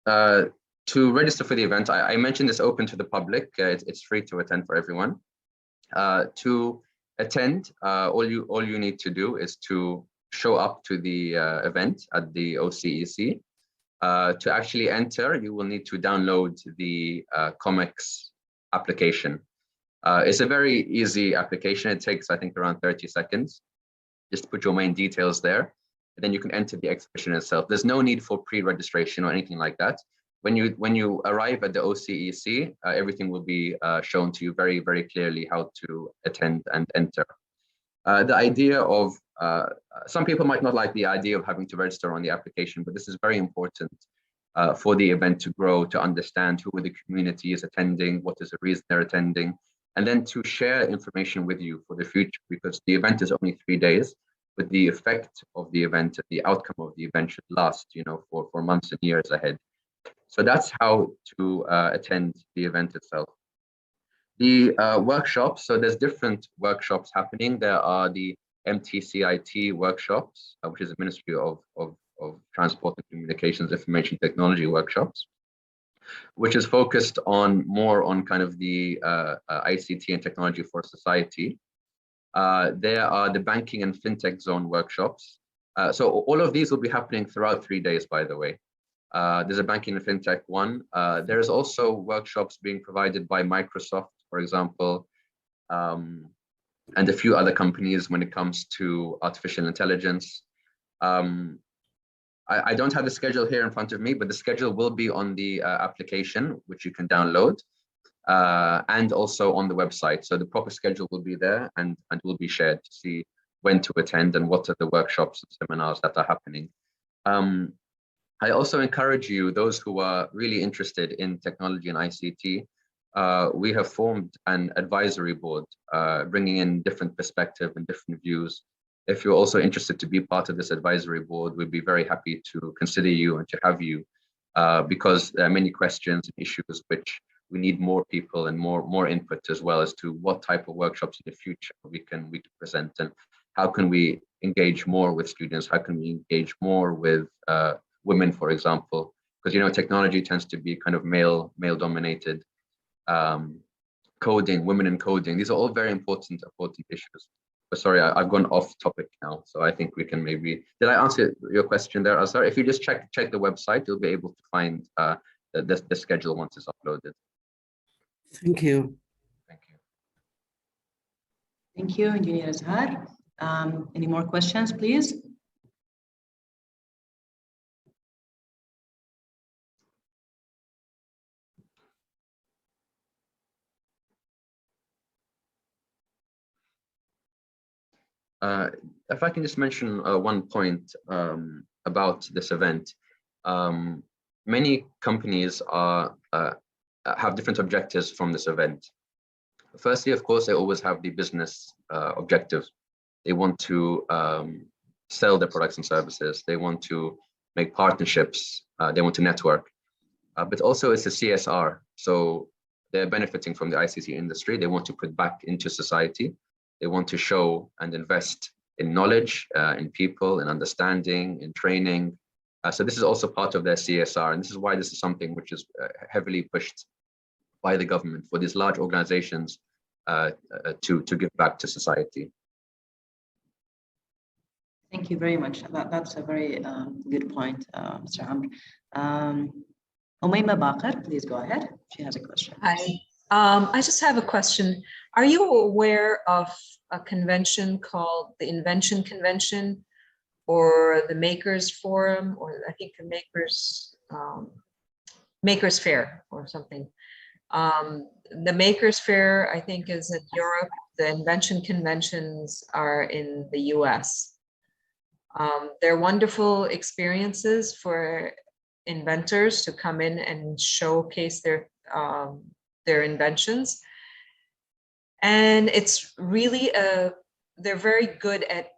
to register for the event, I mentioned it's open to the public. It's free to attend for everyone. To attend, all you need to do is to show up to the event at the OCEC. To actually enter, you will need to download the COMEX application. It's a very easy application. It takes, I think, around 30 seconds. Just put your main details there, and then you can enter the exhibition itself. There's no need for pre-registration or anything like that. When you arrive at the OCEC, everything will be shown to you very, very clearly how to attend and enter. The idea of, some people might not like the idea of having to register on the application, but this is very important for the event to grow, to understand who the community is attending, what is the reason they're attending, and then to share information with you for the future, because the event is only 3 days, but the effect of the event, the outcome of the event should last, for months and years ahead. So that's how to attend the event itself. The workshops, so there's different workshops happening. There are the MTCIT workshops, which is the Ministry of Transport and Communications Information Technology workshops, which is focused more on kind of the ICT and technology for society. There are the banking and fintech zone workshops. So all of these will be happening throughout 3 days, by the way. There's a banking and fintech one. There's also workshops being provided by Microsoft, for example, and a few other companies when it comes to artificial intelligence. I don't have the schedule here in front of me, but the schedule will be on the application, which you can download, and also on the website. So the proper schedule will be there and will be shared to see when to attend and what are the workshops and seminars that are happening. I also encourage you, those who are really interested in technology and ICT, we have formed an advisory board, bringing in different perspectives and different views. If you're also interested to be part of this advisory board, we'd be very happy to consider you and to have you, because there are many questions and issues which we need more people and more input, as well as to what type of workshops in the future we can present, and how can we engage more with students, how can we engage more with women, for example, because technology tends to be kind of male dominated. Coding, women in coding, these are all very important issues. But sorry, I've gone off topic now, so I think we can maybe, did I answer your question there, Azhar? If you just check the website, you'll be able to find the schedule once it's uploaded. Thank you. Thank you. Thank you, Engineer Azhar. Any more questions, please? If I can just mention one point about this event. Many companies have different objectives from this event. Firstly, of course, they always have the business objectives. They want to sell their products and services. They want to make partnerships. They want to network. But also it's a CSR. So they're benefiting from the ICT industry. They want to put back into society. They want to show and invest in knowledge, in people, in understanding, in training. So this is also part of their CSR. And this is why this is something which is heavily pushed by the government for these large organizations to give back to society. Thank you very much. That's a very good point, Mr. Amr. Umayma Baqir, please go ahead. She has a question. Hi. I just have a question. Are you aware of a convention called the Invention Convention or the Makers Forum, or I think the Makers Fair or something? The Makers Fair, I think, is in Europe. The Invention Conventions are in the US. They're wonderful experiences for inventors to come in and showcase their inventions. And it's really, they're very good at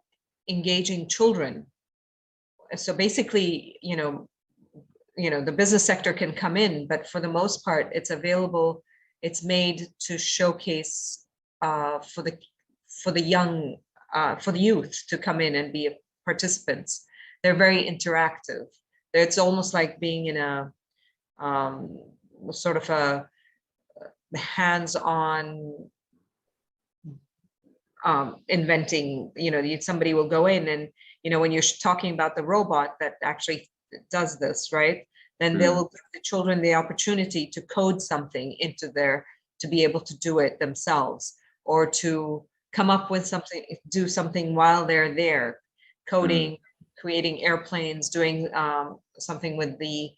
engaging children. So basically, the business sector can come in, but for the most part, it's available. It's made to showcase for the youth to come in and be participants. They're very interactive. It's almost like being in a sort of a hands-on inventing. Somebody will go in and, when you're talking about the robot that actually does this, right? Then they'll give the children the opportunity to code something into to be able to do it themselves, or to come up with something, do something while they're there, coding, creating airplanes, doing something with the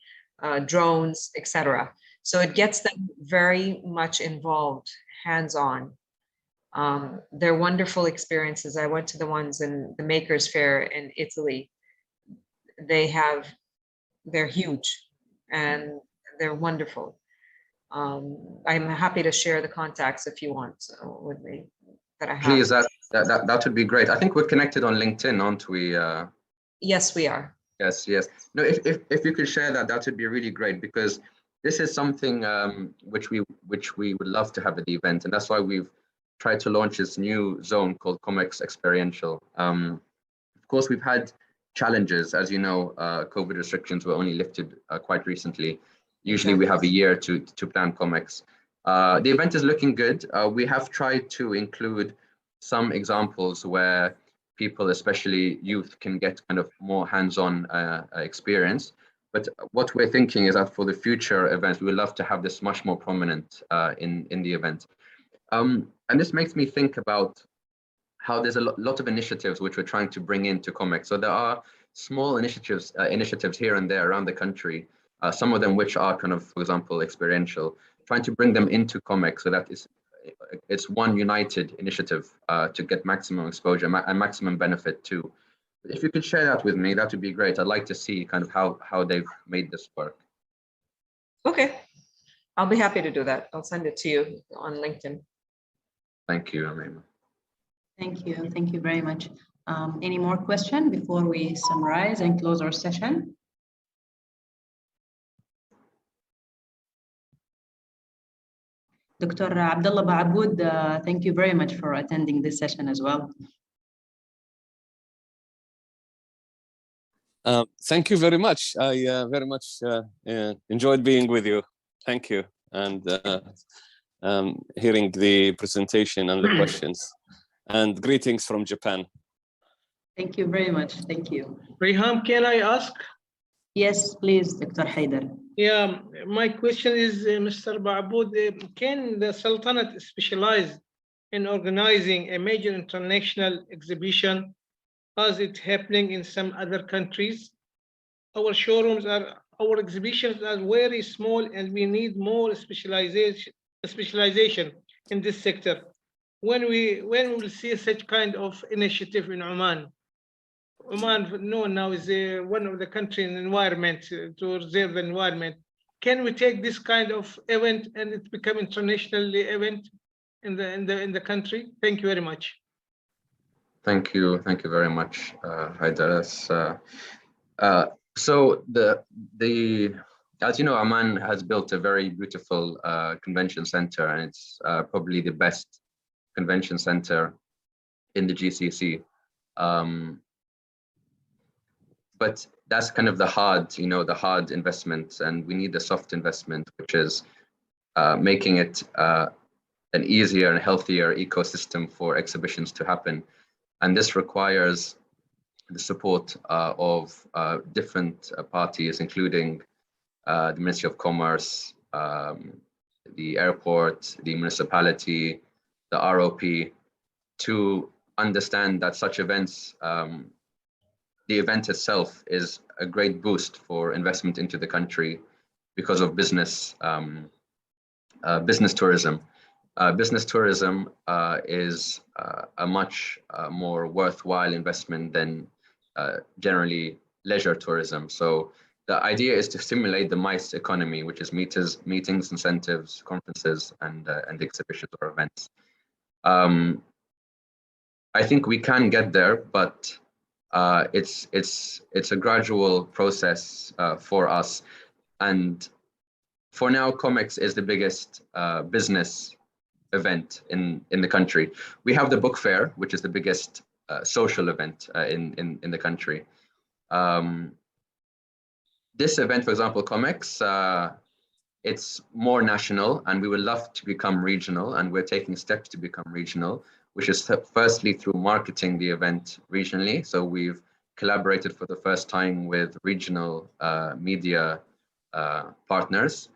drones, etc. So it gets them very much involved, hands-on. They're wonderful experiences. I went to the ones in the Makers Fair in Italy. They're huge and they're wonderful. I'm happy to share the contacts if you want with me that I have. Please, that would be great. I think we're connected on LinkedIn, aren't we? Yes, we are. Yes. No, if you could share that would be really great, because this is something which we would love to have at the event, and that's why we've tried to launch this new zone called COMEX Experiential. Of course, we've had challenges, as you know. COVID restrictions were only lifted quite recently. Usually, we have a year to plan COMEX. The event is looking good. We have tried to include some examples where people, especially youth, can get kind of more hands-on experience. But what we're thinking is that for the future events, we would love to have this much more prominent in the event. And this makes me think about how there's a lot of initiatives which we're trying to bring into COMEX. So there are small initiatives here and there around the country, some of them which are kind of, for example, experiential, trying to bring them into COMEX so that it's one united initiative to get maximum exposure and maximum benefit too. If you could share that with me, that would be great. I'd like to see kind of how they've made this work. Okay, I'll be happy to do that. I'll send it to you on LinkedIn. Thank you, Amrina. Thank you very much. Any more questions before we summarize and close our session? Dr. Amr Baabood, thank you very much for attending this session as well. Thank you very much. I very much enjoyed being with you. Thank you. And hearing the presentation and the questions. And greetings from Japan. Thank you very much. Thank you. Riham, can I ask? Yes, please, Dr. Haider. Yeah, my question is, Mr. Baabood, can the Sultanate specialize in organizing a major international exhibition as it's happening in some other countries? Our exhibitions are very small, and we need more specialization in this sector. when we'll see such kind of initiative in Oman. Oman known now is one of the country in environment to reserve the environment. Can we take this kind of event and it become international event in the country? Thank you very much. Thank you very much, Haidar. So as you know, Oman has built a very beautiful convention center, and it's probably the best convention center in the GCC. But that's kind of the hard investment, and we need the soft investment, which is making it an easier and healthier ecosystem for exhibitions to happen. And this requires the support of different parties, including the Ministry of Commerce, the airport, the municipality, the ROP, to understand that such events, the event itself is a great boost for investment into the country because of business tourism. Business tourism is a much more worthwhile investment than generally leisure tourism. So the idea is to stimulate the MICE economy, which is meetings, incentives, conferences, and exhibitions or events. I think we can get there, but it's a gradual process for us. And for now, COMEX is the biggest business event in the country. We have the book fair, which is the biggest social event in the country. This event, for example, COMEX, it's more national, and we would love to become regional, and we're taking steps to become regional, which is firstly through marketing the event regionally. So we've collaborated for the first time with regional media partners,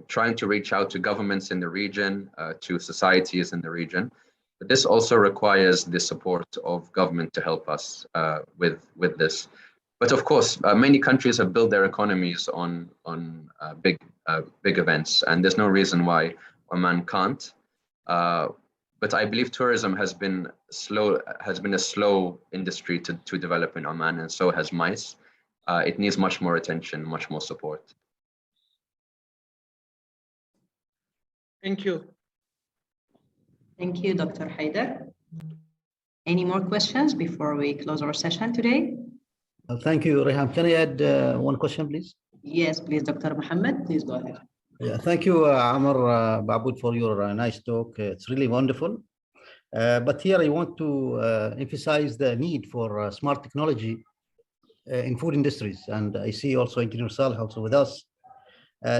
trying to reach out to governments in the region, to societies in the region. But this also requires the support of government to help us with this. But of course, many countries have built their economies on big events, and there's no reason why Oman can't. But I believe tourism has been a slow industry to develop in Oman, and so has MICE. It needs much more attention, much more support. Thank you. Thank you, Dr. Haidar. Any more questions before we close our session today? Thank you, Rehan. Can I add one question, please? Yes, please, Dr. Mohammed, please go ahead. Yeah, thank you, Amr Baabood, for your nice talk. It's really wonderful. But here I want to emphasize the need for smart technology in food industries. And I see also Engineer Saleh also with us.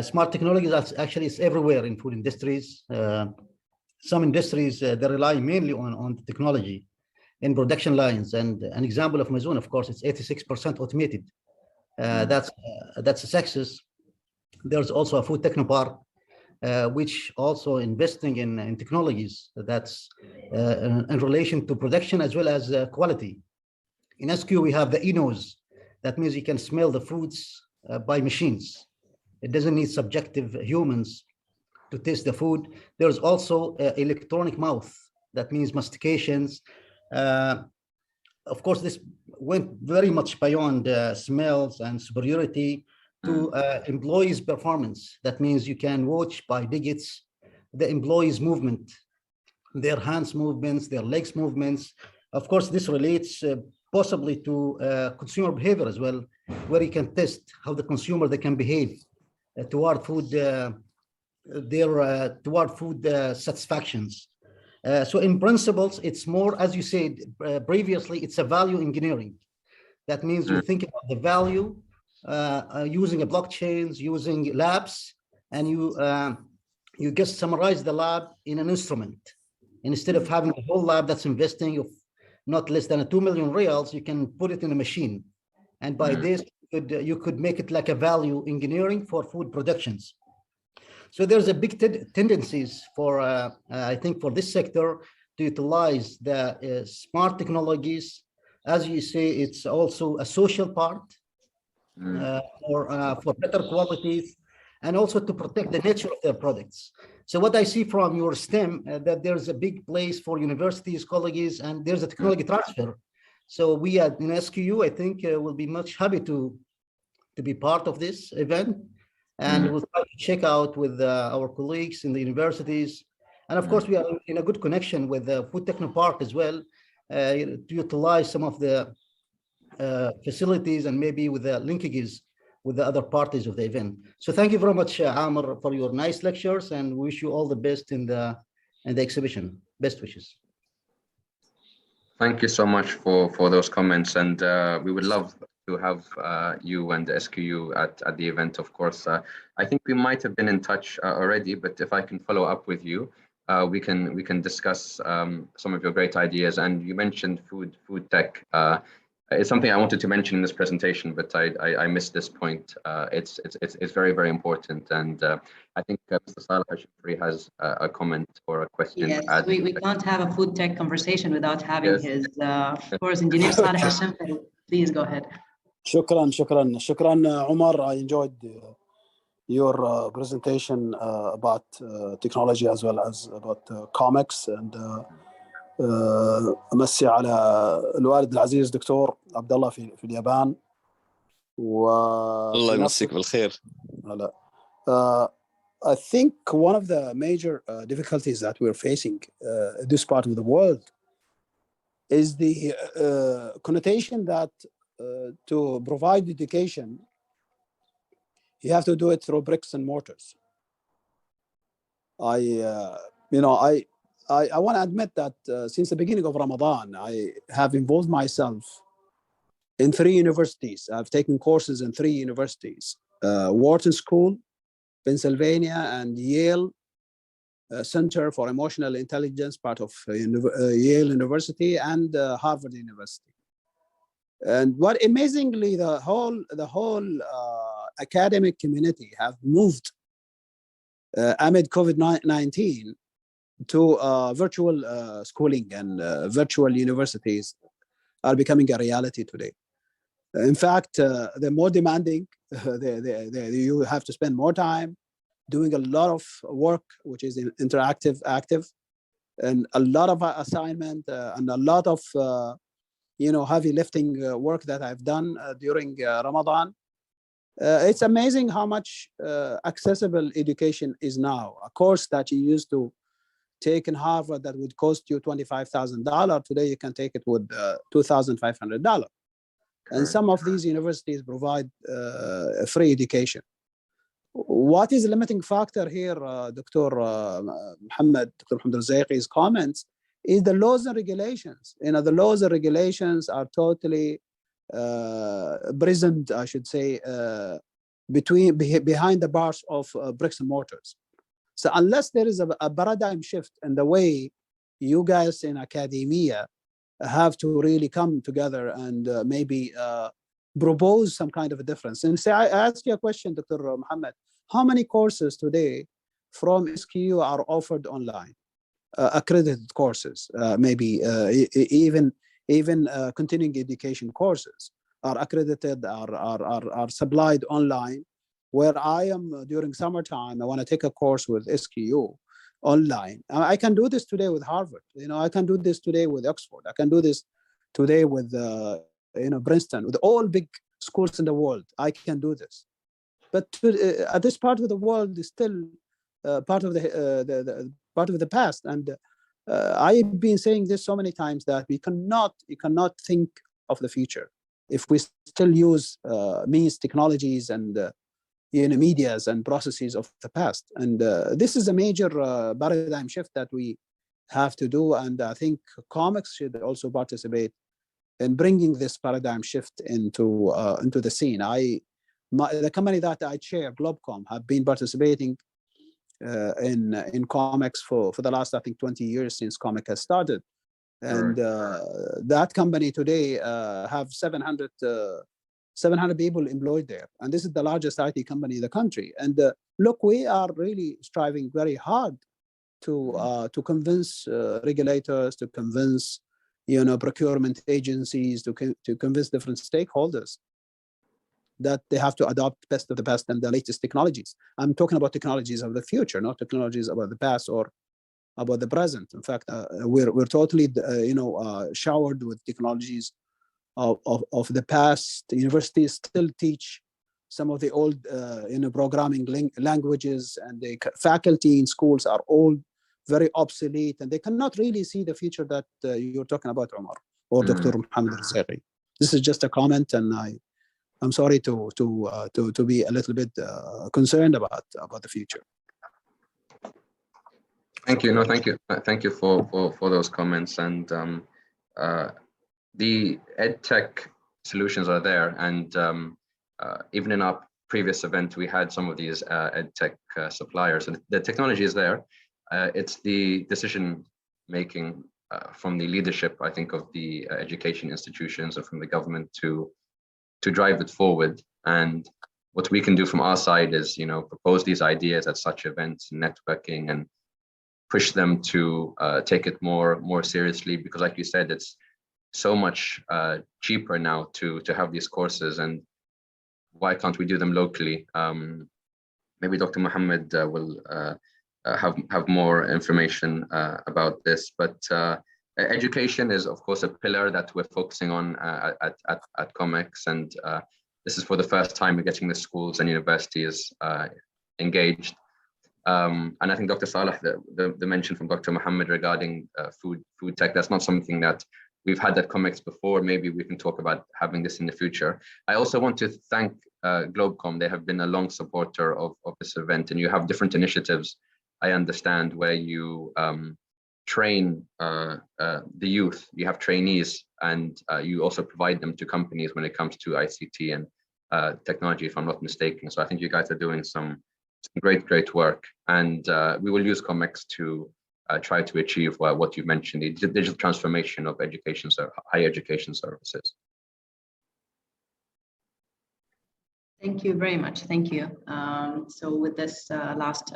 Smart technology is everywhere in food industries. Some industries, they rely mainly on the technology in production lines. And an example of Mazoon, of course, it's 86% automated. That's a success. There's also a food technopark, which also investing in technologies that's in relation to production as well as quality. In SQ, we have the e-nose. That means you can smell the foods by machines. It doesn't need subjective humans to taste the food. There's also electronic mouth. That means mastications. Of course, this went very much beyond smells and superiority to employees' performance. That means you can watch by digits the employees' movement, their hands movements, their legs movements. Of course, this relates possibly to consumer behavior as well, where you can test how the consumer they can behave toward food, toward food satisfactions. So in principles, it's more, as you said previously, it's a value engineering. That means you think about the value using a blockchains, using labs, and you just summarize the lab in an instrument. Instead of having a whole lab that's investing of not less than 2 million reals, you can put it in a machine. And by this, you could make it like a value engineering for food productions. So there's a big tendencies for, I think, for this sector to utilize the smart technologies. As you say, it's also a social part for better qualities and also to protect the nature of their products. So what I see from your STEM, that there's a big place for universities, colleges, and there's a technology transfer. So we at SQU, I think, will be much happy to be part of this event. And we'll try to check out with our colleagues in the universities. And of course, we are in a good connection with the Food Technopark as well, to utilize some of the facilities and maybe with the linkages with the other parties of the event. So thank you very much, Amr, for your nice lectures, and wish you all the best in the exhibition. Best wishes. Thank you so much for those comments, and we would love to have you and the SQU at the event, of course. I think we might have been in touch already, but if I can follow up with you, we can discuss some of your great ideas. And you mentioned food tech. It's something I wanted to mention in this presentation, but I missed this point. It's very, very important, and I think Mr. Saleh Al-Shafri has a comment or a question. Yes, we can't have a food tech conversation without having his, of course, Engineer Saleh Al-Shafri. Please go ahead. Shukran, Umar. I enjoyed your presentation about technology as well as about COMEX, and أمسي على الوالد العزيز دكتور عبد الله في اليابان. الله يمسيك بالخير. I think one of the major difficulties that we're facing in this part of the world is the connotation that to provide education, you have to do it through bricks and mortars. I want to admit that since the beginning of Ramadan, I have involved myself in 3 universities. I've taken courses in 3 universities, Wharton School, Pennsylvania, and Yale Center for Emotional Intelligence, part of Yale University, and Harvard University. And what amazingly, the whole academic community have moved amid COVID-19 to virtual schooling, and virtual universities are becoming a reality today. In fact, they're more demanding. You have to spend more time doing a lot of work, which is interactive, active, and a lot of assignment and a lot of heavy lifting work that I've done during Ramadan. It's amazing how much accessible education is now. A course that you used to take in Harvard that would cost you $25,000, today you can take it with $2,500. And some of these universities provide free education. What is the limiting factor here, Dr. Mohammed Al-Zaiqi's comments, is the laws and regulations. The laws and regulations are totally present, I should say, behind the bars of bricks and mortars. So unless there is a paradigm shift in the way you guys in academia have to really come together and maybe propose some kind of a difference. And say, I ask you a question, Dr. Mohammed, how many courses today from SQU are offered online? Accredited courses, maybe even continuing education courses are accredited, are supplied online. Where I am during summertime, I want to take a course with SQU online. I can do this today with Harvard. I can do this today with Oxford. I can do this today with Princeton, with all big schools in the world. I can do this. But at this part of the world is still part of the past. And I've been saying this so many times that you cannot think of the future if we still use means, technologies, and medias and processes of the past. And this is a major paradigm shift that we have to do. And I think COMEX should also participate in bringing this paradigm shift into the scene. The company that I chair, Globcom, have been participating in COMEX for the last, I think, 20 years since COMEX has started. And that company today have 700 people employed there. And this is the largest IT company in the country. And look, we are really striving very hard to convince regulators, to convince procurement agencies, to convince different stakeholders that they have to adopt best of the best and the latest technologies. I'm talking about technologies of the future, not technologies about the past or about the present. In fact, we're totally, showered with technologies of the past. Universities still teach some of the old, programming languages, and the faculty in schools are all very obsolete, and they cannot really see the future that you're talking about, Omar or Dr. Mohammed Rizaqi. This is just a comment, and I'm sorry to be a little bit concerned about the future. Thank you. No, thank you. Thank you for those comments. And the EdTech solutions are there. And even in our previous event, we had some of these EdTech suppliers. And the technology is there. It's the decision making from the leadership, I think, of the education institutions or from the government to drive it forward. And what we can do from our side is, propose these ideas at such events, networking, and push them to take it more seriously, because like you said, it's so much cheaper now to have these courses, and why can't we do them locally? Maybe Dr. Mohammed will have more information about this, but education is of course a pillar that we're focusing on at COMEX, and this is for the first time we're getting the schools and universities engaged. And I think Dr. Saleh, the mention from Dr. Mohammed regarding food tech, that's not something that we've had at COMEX before. Maybe we can talk about having this in the future. I also want to thank Globecom. They have been a long supporter of this event, and you have different initiatives, I understand, where you train the youth. You have trainees, and you also provide them to companies when it comes to ICT and technology, if I'm not mistaken. So I think you guys are doing some great work, and we will use COMEX to try to achieve what you mentioned, the digital transformation of education, higher education services. Thank you very much. Thank you. So with this last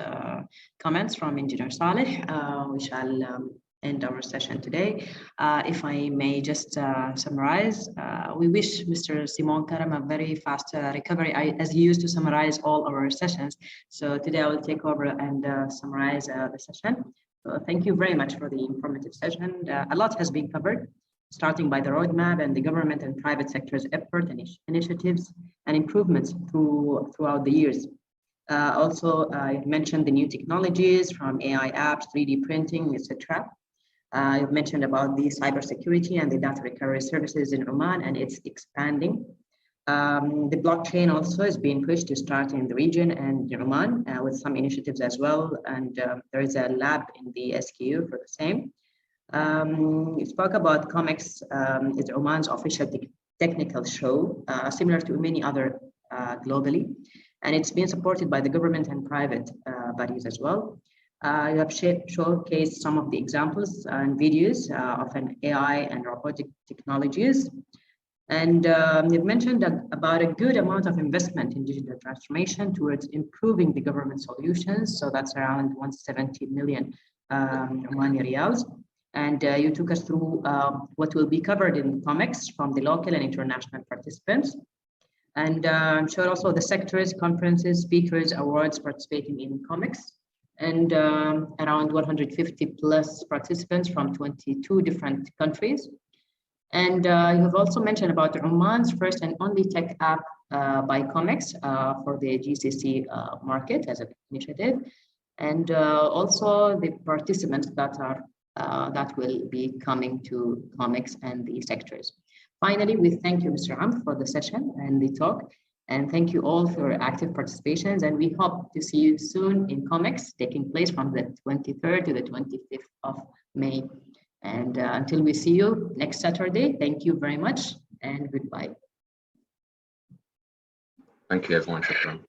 comments from Engineer Saleh, we shall end our session today. If I may just summarize, we wish Mr. Simon Karam a very fast recovery, as he used to summarize all our sessions. So today I will take over and summarize the session. So thank you very much for the informative session. A lot has been covered, starting by the roadmap and the government and private sector's effort and initiatives and improvements throughout the years. Also, I mentioned the new technologies from AI apps, 3D printing, etc. You've mentioned about the cybersecurity and the data recovery services in Oman, and it's expanding. The blockchain also is being pushed to start in the region and in Oman with some initiatives as well. And there is a lab in the SKU for the same. We spoke about COMEX is Oman's official technical show, similar to many other globally. And it's been supported by the government and private bodies as well. You have showcased some of the examples and videos of an AI and robotic technologies. And you've mentioned about a good amount of investment in digital transformation towards improving the government solutions. So that's around 170 million Omani riyals. And you took us through what will be covered in COMEX from the local and international participants. And I'm sure also the sectors, conferences, speakers, awards participating in COMEX, and around 150 plus participants from 22 different countries. And you have also mentioned about Oman's first and only tech app by COMEX for the GCC market as an initiative, and also the participants that are that will be coming to COMEX and the sectors. Finally, we thank you, Mr. Amr, for the session and the talk, and thank you all for your active participations. And we hope to see you soon in COMEX, taking place from the 23rd to the 25th of May. And until we see you next Saturday, thank you very much and goodbye. Thank you, everyone. Shukran.